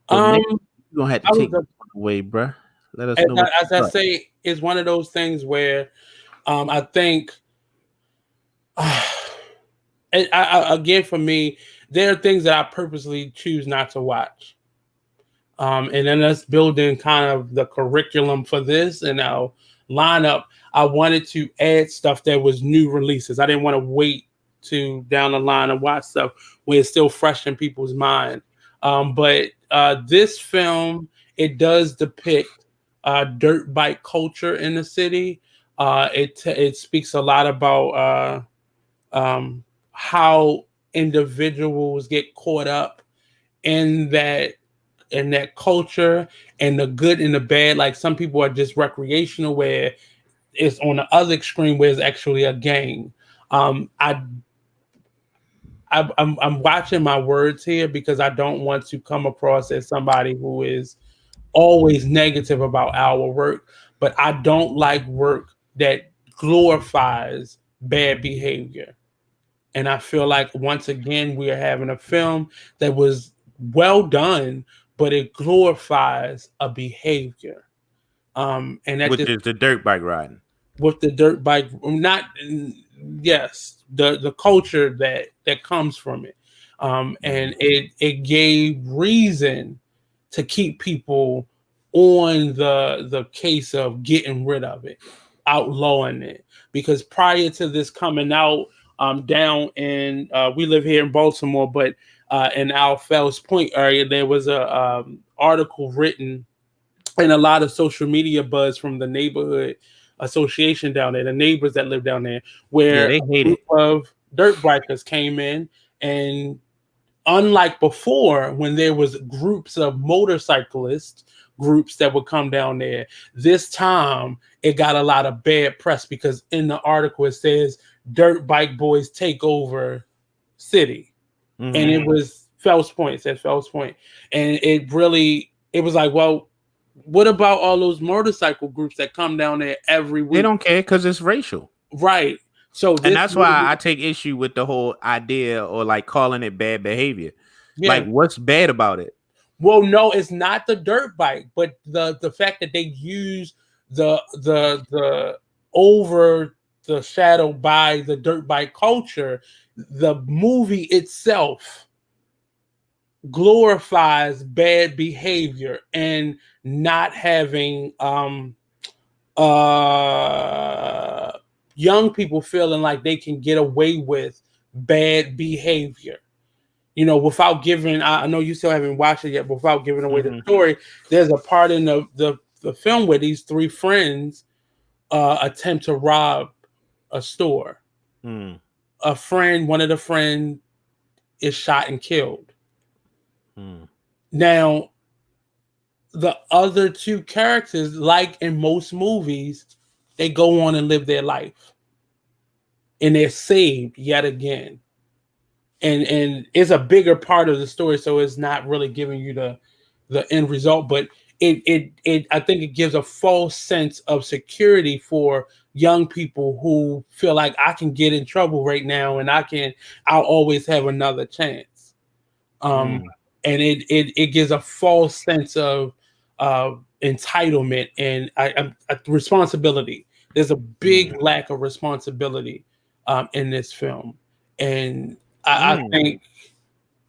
Speaker 1: But maybe
Speaker 2: Um,
Speaker 1: you're gonna have to
Speaker 2: I
Speaker 1: take
Speaker 2: was
Speaker 1: this one away, bruh. Let us
Speaker 2: as
Speaker 1: know
Speaker 2: I,
Speaker 1: what
Speaker 2: as
Speaker 1: you
Speaker 2: I
Speaker 1: thought.
Speaker 2: say, it's one of those things where I think, again, for me, there are things that I purposely choose not to watch. And then us building kind of the curriculum for this and our lineup. I wanted to add stuff that was new releases. I didn't want to wait to down the line and watch stuff when it's still fresh in people's mind. But this film, it does depict dirt bike culture in the city. It speaks a lot about how individuals get caught up in that culture, and the good and the bad. Like some people are just recreational, where it's on the other extreme where it's actually a gang. Um, I, I'm watching my words here because I don't want to come across as somebody who is always negative about our work, but I don't like work that glorifies bad behavior. And I feel like once again we are having a film that was well done, but it glorifies a behavior. And that
Speaker 1: Which
Speaker 2: just
Speaker 1: is the dirt bike riding.
Speaker 2: with the dirt bike, not yes, the culture that comes from it, and it gave reason to keep people on the case of getting rid of it, outlawing it. Because prior to this coming out, down in we live here in Baltimore, but in our Fells Point area, there was a article written and a lot of social media buzz from the neighborhood association down there, the neighbors that live down there,
Speaker 1: Yeah,
Speaker 2: where
Speaker 1: they
Speaker 2: a
Speaker 1: hate
Speaker 2: group
Speaker 1: it.
Speaker 2: of dirt bikers came in, and unlike before when there was groups of motorcyclists groups that would come down there, this time it got a lot of bad press because in the article it says dirt bike boys take over city, and
Speaker 1: Hmm.
Speaker 2: it was Fells Point. It said Fells Point, and it was like, well, what about all those motorcycle groups that come down there every
Speaker 1: They
Speaker 2: week?
Speaker 1: don't care because it's racial.
Speaker 2: Right. So
Speaker 1: And
Speaker 2: this
Speaker 1: that's why
Speaker 2: movie,
Speaker 1: I take issue with the whole idea or like calling it bad behavior. Like,
Speaker 2: yeah.
Speaker 1: what's bad about it?
Speaker 2: Well, no, it's not the dirt bike, but the fact that they use the over the shadow by the dirt bike culture. The movie itself glorifies bad behavior and not having uh young people feeling like they can get away with bad behavior, without giving. I know you still haven't watched it yet, but without giving away the
Speaker 1: Hmm.
Speaker 2: story, there's a part in the film where these three friends attempt to rob a store.
Speaker 1: Mm.
Speaker 2: One of the friends is shot and killed.
Speaker 1: Mm.
Speaker 2: Now, the other two characters, like in most movies, they go on and live their life, and they're saved yet again. And it's a bigger part of the story, so it's not really giving you the end result, but it I think it gives a false sense of security for young people who feel like I can get in trouble right now and I'll always have another chance. um
Speaker 1: Mm.
Speaker 2: and it gives a false sense of entitlement and responsibility. There's a big
Speaker 1: Mm.
Speaker 2: lack of responsibility in this film, and I
Speaker 1: Mm.
Speaker 2: think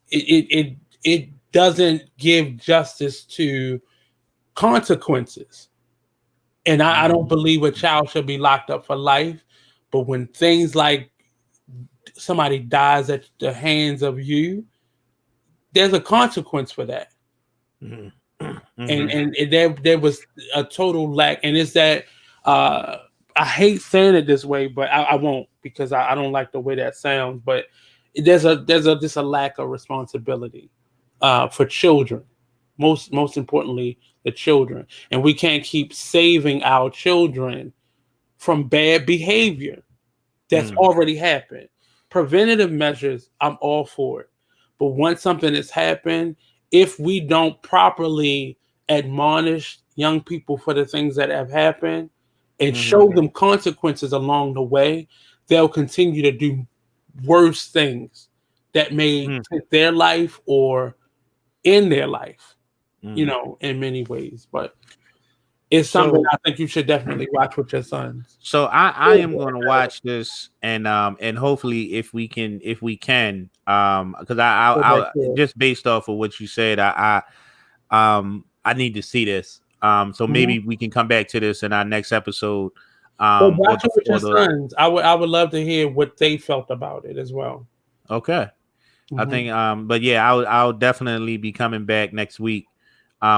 Speaker 2: it doesn't give justice to consequences. And I don't
Speaker 1: Mm.
Speaker 2: believe a child should be locked up for life. But when things like somebody dies at the hands of you, there's a consequence for that.
Speaker 1: Mm.
Speaker 2: And
Speaker 1: Mhm.
Speaker 2: there was a total lack. And it's that uh, I hate saying it this way, but I won't because I don't like the way that sounds. But there's just a lack of responsibility for children. Most importantly, the children, and we can't keep saving our children from bad behavior that's
Speaker 1: Mm.
Speaker 2: already happened. Preventative measures, I'm all for it. But once something has happened, if we don't properly admonish young people for the things that have happened and
Speaker 1: Mhm.
Speaker 2: show them consequences along the way, they'll continue to do worse things that may
Speaker 1: Mm.
Speaker 2: take their life or end their life,
Speaker 1: Mm.
Speaker 2: in many ways. But it's something
Speaker 1: So
Speaker 2: I think you should definitely watch with your sons.
Speaker 1: I am going to watch this, and hopefully if we can because I just based off of what you said, I need to see this. So
Speaker 2: Mhm.
Speaker 1: maybe we can come back to this in our next episode,
Speaker 2: Well,
Speaker 1: or
Speaker 2: watch it with your
Speaker 1: or the
Speaker 2: sons. I would love to hear what they felt about it as well.
Speaker 1: okay. I
Speaker 2: Hmm.
Speaker 1: think but yeah, I'll definitely be coming back next week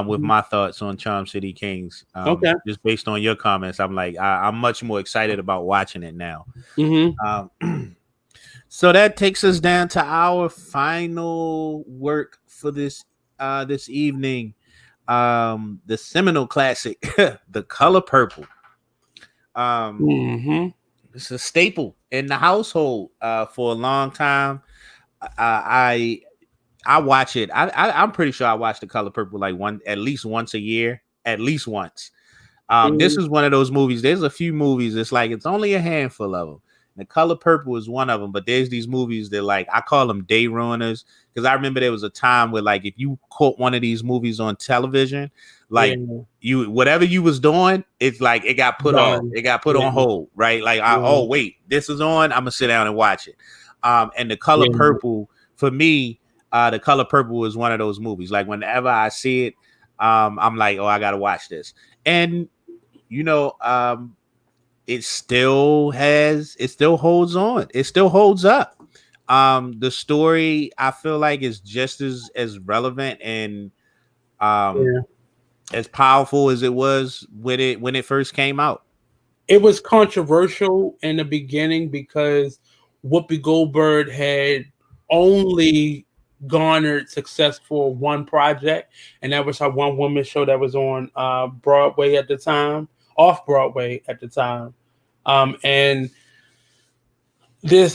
Speaker 1: with
Speaker 2: Hmm.
Speaker 1: my thoughts on Charm City Kings.
Speaker 2: Okay.
Speaker 1: Just based on your comments, I'm like I'm much more excited about watching it now.
Speaker 2: Hmm.
Speaker 1: Um so that takes us down to our final work for this evening. The seminal classic, The Color Purple. Um
Speaker 2: Hmm.
Speaker 1: it's a staple in the household for a long time. I I watch it. I'm pretty sure I watch The Color Purple like at least once a year, at least once. This
Speaker 2: Hmm.
Speaker 1: is one of those movies. There's a few movies. It's like it's only a handful of them. The Color Purple is one of them. But there's these movies that like I call them day ruiners because I remember there was a time where like if you caught one of these movies on television,
Speaker 2: Yeah.
Speaker 1: like you whatever you was doing, it's like it got put off.
Speaker 2: Done.
Speaker 1: It got put
Speaker 2: Yeah.
Speaker 1: on hold, right? Like
Speaker 2: Yeah.
Speaker 1: oh wait, this is on. I'm gonna sit down and watch it. And The Color
Speaker 2: Yeah.
Speaker 1: Purple for me, The Color Purple is one of those movies. Like whenever I see it, I'm like, oh, I gotta watch this. And you know, it still holds on. It still holds up. The story I feel like is just as relevant and um
Speaker 2: Yeah.
Speaker 1: as powerful as it was when it first came out.
Speaker 2: It was controversial in the beginning because Whoopi Goldberg had only garnered success for one project, and that was her one woman show that was on Broadway at the time, off Broadway at the time. And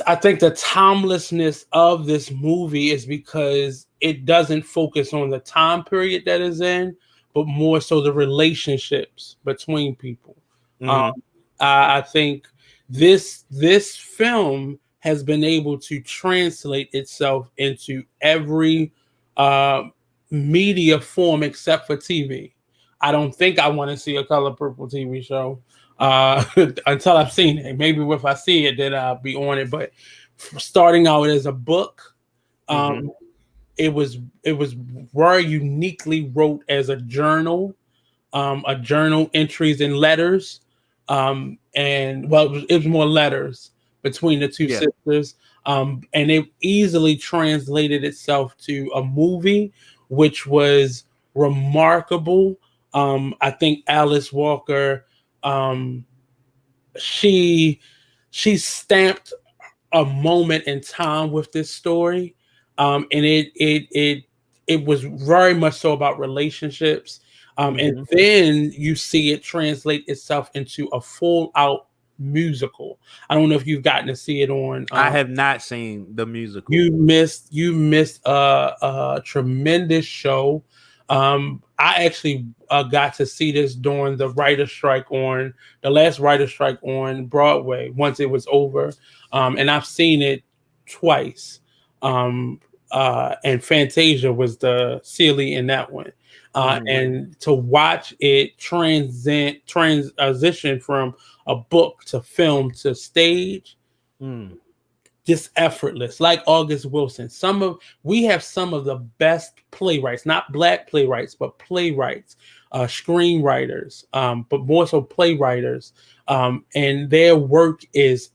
Speaker 2: I think the timelessness of this movie is because it doesn't focus on the time period that is in, but more so the relationships between people. Um,
Speaker 1: Mm-hmm.
Speaker 2: I think this film has been able to translate itself into every uh, media form except for TV. I don't think I want to see a Color Purple TV show uh, until I've seen it. Maybe if I see it, then I'll be on it. But starting out as a book,
Speaker 1: Mm-hmm.
Speaker 2: um, it was very uniquely wrote as a journal entries and letters, and well, it was more letters between the two
Speaker 1: Yeah.
Speaker 2: sisters, and it easily translated itself to a movie, which was remarkable. I think Alice Walker, um, she she stamped a moment in time with this story, and it was very much so about relationships, and
Speaker 1: Mm-hmm.
Speaker 2: then you see it translate itself into a full out musical. I don't know if you've gotten to see it on.
Speaker 1: I have not seen the musical.
Speaker 2: You missed a tremendous show. I actually got to see this during the last writer strike on Broadway once it was over, and I've seen it twice. Um, and Fantasia was the Sealy in that one.
Speaker 1: Mm-hmm.
Speaker 2: And to watch it transition from a book to film to stage,
Speaker 1: Mm.
Speaker 2: just effortless, like August Wilson. We have some of the best playwrights, not black playwrights, but playwrights, screenwriters, but more so playwriters, and their work is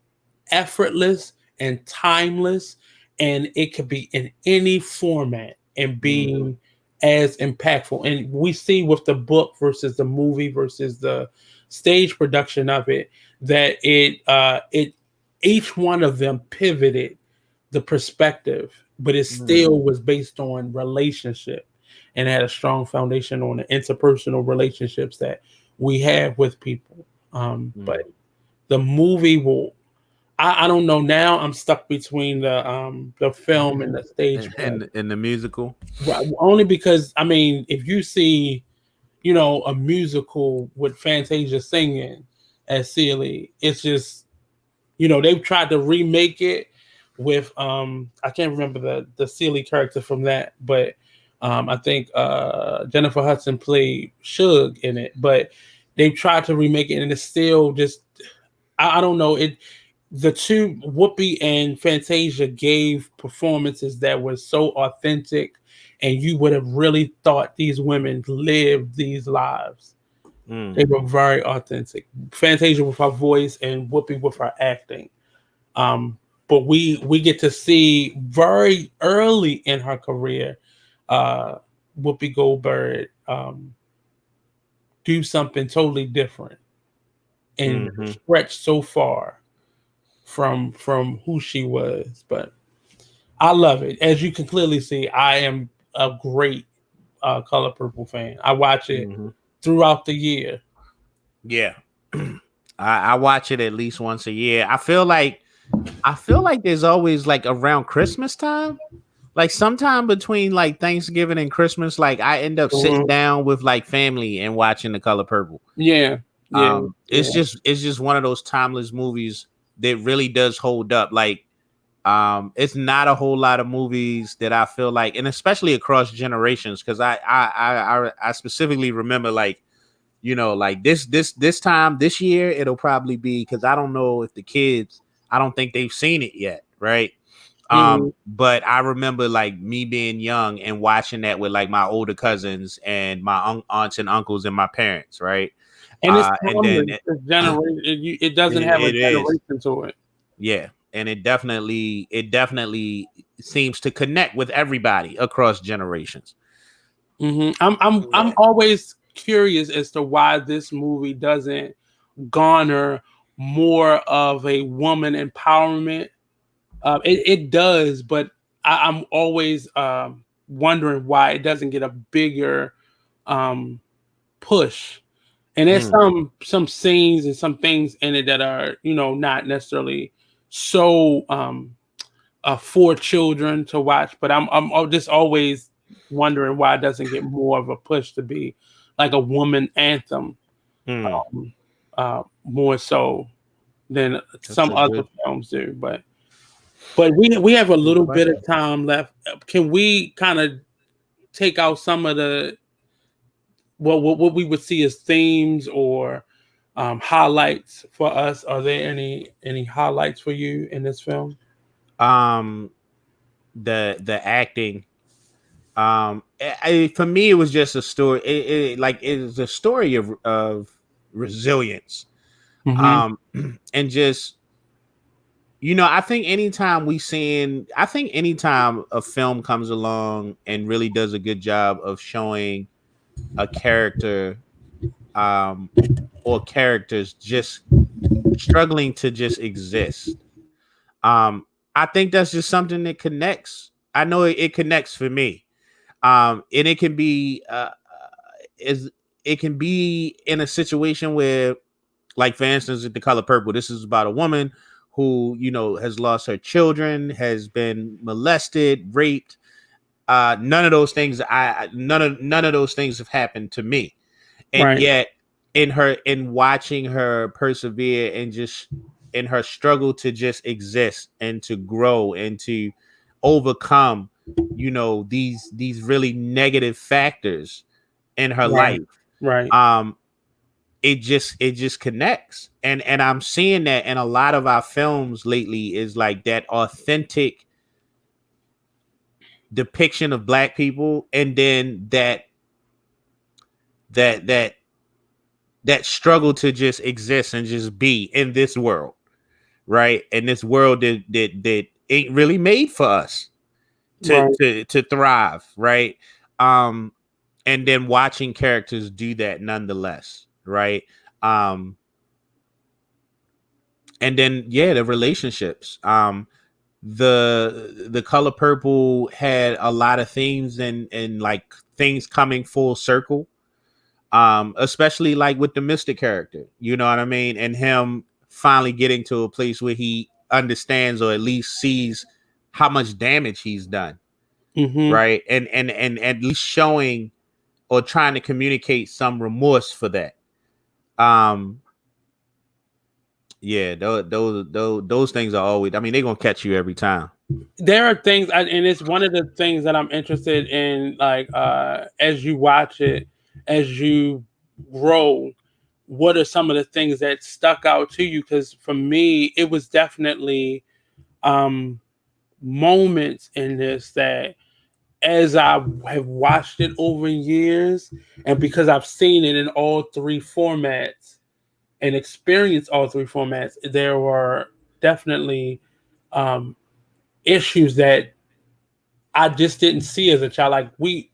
Speaker 2: effortless and timeless, and it could be in any format and
Speaker 1: Mm.
Speaker 2: being as impactful. And we see with the book versus the movie versus the stage production of it that it each one of them pivoted the perspective, but it
Speaker 1: Mm.
Speaker 2: still was based on relationship and had a strong foundation on the interpersonal relationships that we have with people. But
Speaker 1: Mm.
Speaker 2: the movie will. I don't know now. I'm stuck between the film and the stage play.
Speaker 1: And the musical.
Speaker 2: Right, only because I mean, if you see, a musical with Fantasia singing as Celie, it's just they've tried to remake it with I can't remember the Celie character from that, but I think Jennifer Hudson played Suge in it, but they've tried to remake it and it's still just I don't know it. The two Whoopi and Fantasia gave performances that were so authentic, and you would have really thought these women lived these lives. They
Speaker 1: Mm.
Speaker 2: were very authentic. Fantasia with her voice and Whoopi with her acting. But we get to see very early in her career, uh, Whoopi Goldberg do something totally different and
Speaker 1: Mm-hmm.
Speaker 2: stretch so far from who she was. But I love it. As you can clearly see, I am a great Color Purple fan. I watch it
Speaker 1: Mm-hmm.
Speaker 2: throughout the year.
Speaker 1: Yeah. I watch it at least once a year. I feel like there's always like around Christmas time, like sometime between like Thanksgiving and Christmas, like I end up sitting
Speaker 2: Mhm.
Speaker 1: down with like family and watching The Color Purple.
Speaker 2: Yeah, yeah,
Speaker 1: It's
Speaker 2: yeah.
Speaker 1: just one of those timeless movies that really does hold up. Like it's not a whole lot of movies that I feel like, and especially across generations, because I specifically remember like, like this time this year it'll probably be, because I don't know if the kids, I don't think they've seen it yet, right?
Speaker 2: Hmm.
Speaker 1: But I remember like me being young and watching that with like my older cousins and my aunts and uncles and my parents, right?
Speaker 2: And it's
Speaker 1: And then
Speaker 2: timeless. It's generation. It doesn't have a
Speaker 1: it is,
Speaker 2: generation to it.
Speaker 1: yeah, and it definitely seems to connect with everybody across generations.
Speaker 2: I'm
Speaker 1: Yeah.
Speaker 2: always curious as to why this movie doesn't garner more of a woman empowerment. It does, but I'm always wondering why it doesn't get a bigger um, push. And there's
Speaker 1: Mm,
Speaker 2: some scenes and some things in it that are not necessarily so for children to watch, but I'm just always wondering why it doesn't get more of a push to be like a woman anthem,
Speaker 1: mm.
Speaker 2: more so than
Speaker 1: That's
Speaker 2: some
Speaker 1: a
Speaker 2: other
Speaker 1: good
Speaker 2: films do. But we have a
Speaker 1: good
Speaker 2: little bit of
Speaker 1: question.
Speaker 2: time left. Can we kind of take out some of the what we would see as themes or highlights for us? Are there any highlights for you in this film?
Speaker 1: Um, the acting. For me, it was just a story. It was a story of resilience.
Speaker 2: Hmm.
Speaker 1: Um, and just I think anytime a film comes along and really does a good job of showing a character, or characters just struggling to just exist. Um, I think that's just something that connects. I know it connects for me. And it can be is it can be in a situation where, like for instance, The Color Purple. This is about a woman who has lost her children, has been molested, raped. None of those things. None of those things have happened to me, and
Speaker 2: Right.
Speaker 1: yet in watching her persevere and just in her struggle to just exist and to grow and to overcome these really negative factors in her
Speaker 2: Right.
Speaker 1: life.
Speaker 2: Right.
Speaker 1: um it just connects, and I'm seeing that in a lot of our films lately, is like that authentic depiction of black people, and then that that that struggle to just exist and just be in this world, right? And this world that ain't really made for us to
Speaker 2: Right.
Speaker 1: to thrive, right? Um, and then watching characters do that nonetheless, right? Um, and then yeah, the relationships. The Color Purple had a lot of themes and like things coming full circle, especially like with the Mystic character, you know what I mean, and him finally getting to a place where he understands or at least sees how much damage he's done,
Speaker 2: Mm-hmm.
Speaker 1: right, and at least showing or trying to communicate some remorse for that. um yeah, those things are always, I mean, they're gonna catch you every time.
Speaker 2: There are things, and it's one of the things that I'm interested in. Like, as you watch it, as you grow, what are some of the things that stuck out to you? Because for me, it was definitely um, moments in this that, as I have watched it over years, and because I've seen it in all three formats and experienced all three formats, there were definitely um, issues that I just didn't see as a child. Like, we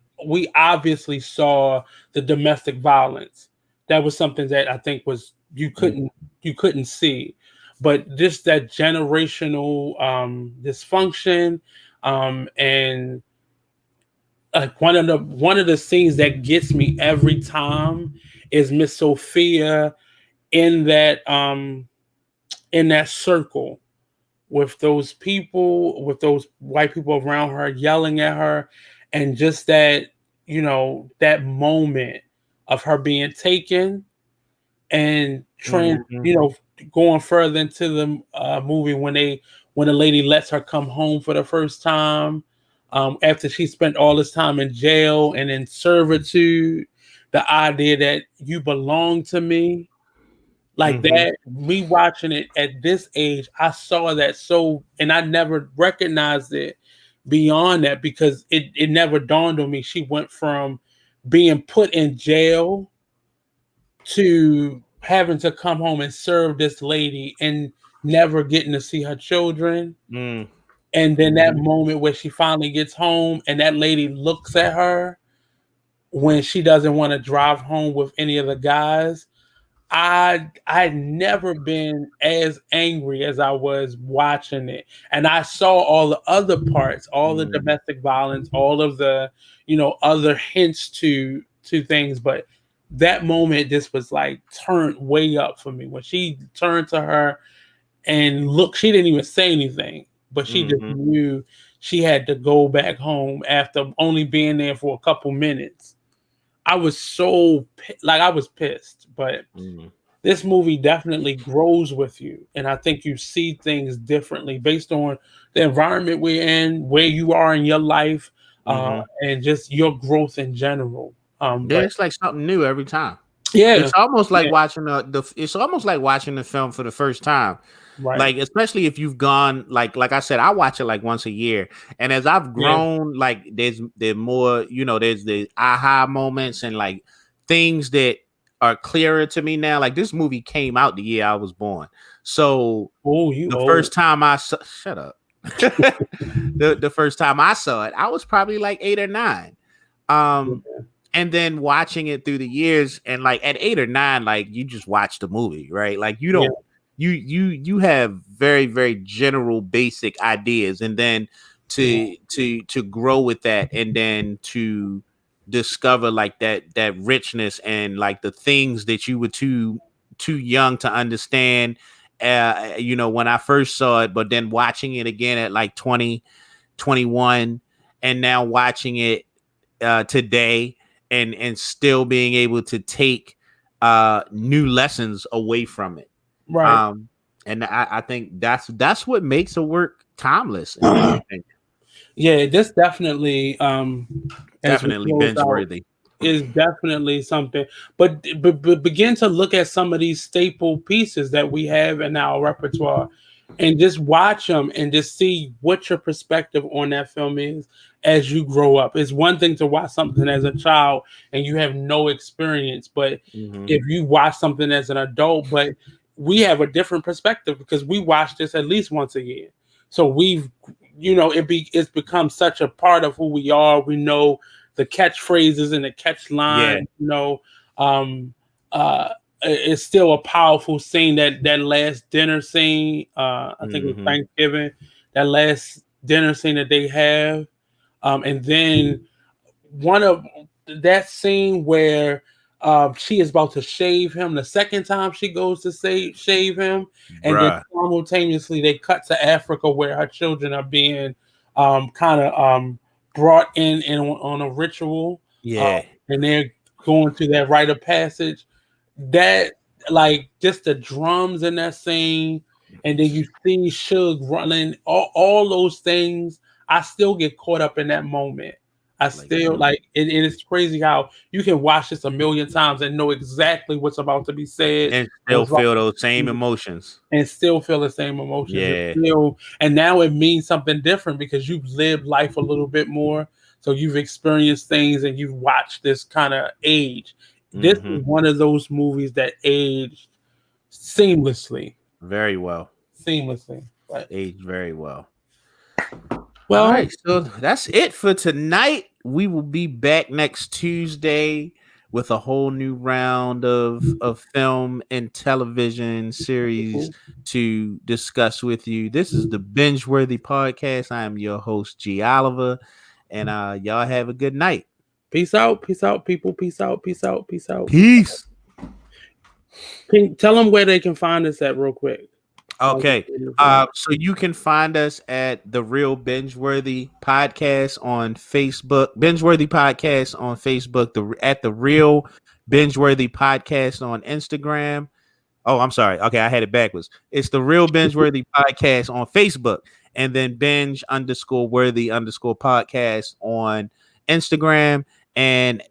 Speaker 2: obviously saw the domestic violence. That was something that I think was you couldn't see, but just that generational dysfunction, and like one of the scenes that gets me every time is Miss Sophia in that circle with those people, with those white people around her yelling at her, and just that moment of her being taken and
Speaker 1: Mhm.
Speaker 2: going further into the movie when the lady lets her come home for the first time, after she spent all this time in jail and in servitude. The idea that you belong to me, like
Speaker 1: Mhm.
Speaker 2: that, me watching it at this age, I saw that, and I never recognized it beyond that, because it never dawned on me. She went from being put in jail to having to come home and serve this lady and never getting to see her children.
Speaker 1: Mm.
Speaker 2: And then that
Speaker 1: Mhm.
Speaker 2: moment where she finally gets home and that lady looks at her when she doesn't want to drive home with any of the guys. I'd never been as angry as I was watching it, and I saw all the other parts, all the
Speaker 1: Mm.
Speaker 2: domestic violence, all of the other hints to things, but that moment just was like turned way up for me when she turned to her and look. She didn't even say anything, but she just
Speaker 1: Mhm.
Speaker 2: knew she had to go back home after only being there for a couple minutes. I was like, I was pissed, but
Speaker 1: Mm.
Speaker 2: this movie definitely grows with you, and I think you see things differently based on the environment we're in, where you are in your life,
Speaker 1: Mhm.
Speaker 2: and just your growth in general.
Speaker 1: Yeah,
Speaker 2: But
Speaker 1: it's like something new every time.
Speaker 2: yeah,
Speaker 1: It's almost like
Speaker 2: yeah,
Speaker 1: watching it's almost like watching the film for the first time.
Speaker 2: right,
Speaker 1: Like, especially if you've gone, like I said, I watch it like once a year. And as I've
Speaker 2: yeah,
Speaker 1: grown, like there's more, there's the aha moments and like things that are clearer to me now. Like this movie came out the year I was born. So
Speaker 2: oh, you
Speaker 1: the
Speaker 2: old,
Speaker 1: first time I saw, shut up. The first time I saw it, I was probably like 8 or 9. Um, and then watching it through the years, and like at 8 or 9, like you just watch the movie, right? Like
Speaker 2: yeah,
Speaker 1: you have very, very general basic ideas, and then to grow with that, and then to discover like that richness and like the things that you were too young to understand, when I first saw it, but then watching it again at like 20, 21, and now watching it today, and still being able to take new lessons away from it.
Speaker 2: Right.
Speaker 1: And I think that's what makes a work timeless, in my opinion.
Speaker 2: Yeah, this definitely, as we
Speaker 1: Definitely
Speaker 2: close
Speaker 1: binge
Speaker 2: out,
Speaker 1: worthy.
Speaker 2: is definitely something. But begin to look at some of these staple pieces that we have in our repertoire, and just watch them and just see what your perspective on that film is as you grow up. It's one thing to watch something as a child and you have no experience, but
Speaker 1: Hmm.
Speaker 2: if you watch something as an adult, but we have a different perspective because we watch this at least once a year. So we've, it's become such a part of who we are. We know the catchphrases and the catch
Speaker 1: Yeah.
Speaker 2: line. Um, it's still a powerful scene, that last dinner scene. I think it was
Speaker 1: Hmm.
Speaker 2: Thanksgiving. That last dinner scene that they have, and then one of that scene where she is about to shave him the second time she goes to shave him, and then
Speaker 1: Bruh.
Speaker 2: simultaneously they cut to Africa where her children are being kind of brought in on a ritual, um,
Speaker 1: Yeah.
Speaker 2: and they're going through that rite of passage. That, like, just the drums in that scene, and then you see Suge running, all those things. I still get caught up in that moment. I
Speaker 1: Like,
Speaker 2: still like it is crazy how you can watch this a million times and know exactly what's about to be said,
Speaker 1: and still
Speaker 2: what's about
Speaker 1: feel
Speaker 2: to
Speaker 1: those same
Speaker 2: be,
Speaker 1: emotions.
Speaker 2: and still feel the same emotions. It's
Speaker 1: Yeah.
Speaker 2: still, and now it means something different because you've lived life a little bit more. So you've experienced things and you've watched this kind of age. This
Speaker 1: Hmm.
Speaker 2: is one of those movies that aged seamlessly,
Speaker 1: Very well.
Speaker 2: seamlessly. But
Speaker 1: Aged very well. All
Speaker 2: well,
Speaker 1: right, so that's it for tonight. We will be back next Tuesday with a whole new round of film and television series to discuss with you. This is the Binge Worthy Podcast. I am your host, G Oliver, and y'all have a good night.
Speaker 2: peace out, people. Peace out, peace out, peace out.
Speaker 1: Peace.
Speaker 2: Tell them where they can find us at real quick.
Speaker 1: Okay. So you can find us at the Real Bingeworthy Podcast on Facebook, Bingeworthy Podcast on Facebook, at the Real Bingeworthy Podcast on Instagram. Oh, I'm sorry. Okay, I had it backwards. It's the Real Bingeworthy Podcast on Facebook, and then binge_worthy_podcast on Instagram. And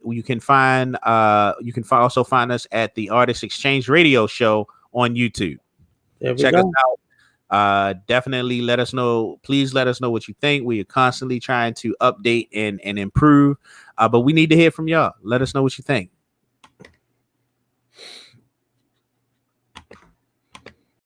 Speaker 1: also find us at the Artist Exchange Radio Show on YouTube.
Speaker 2: There we
Speaker 1: Check us
Speaker 2: go.
Speaker 1: out. Definitely let us know. Please let us know what you think. We are constantly trying to update and improve. But we need to hear from y'all. Let us know what you think.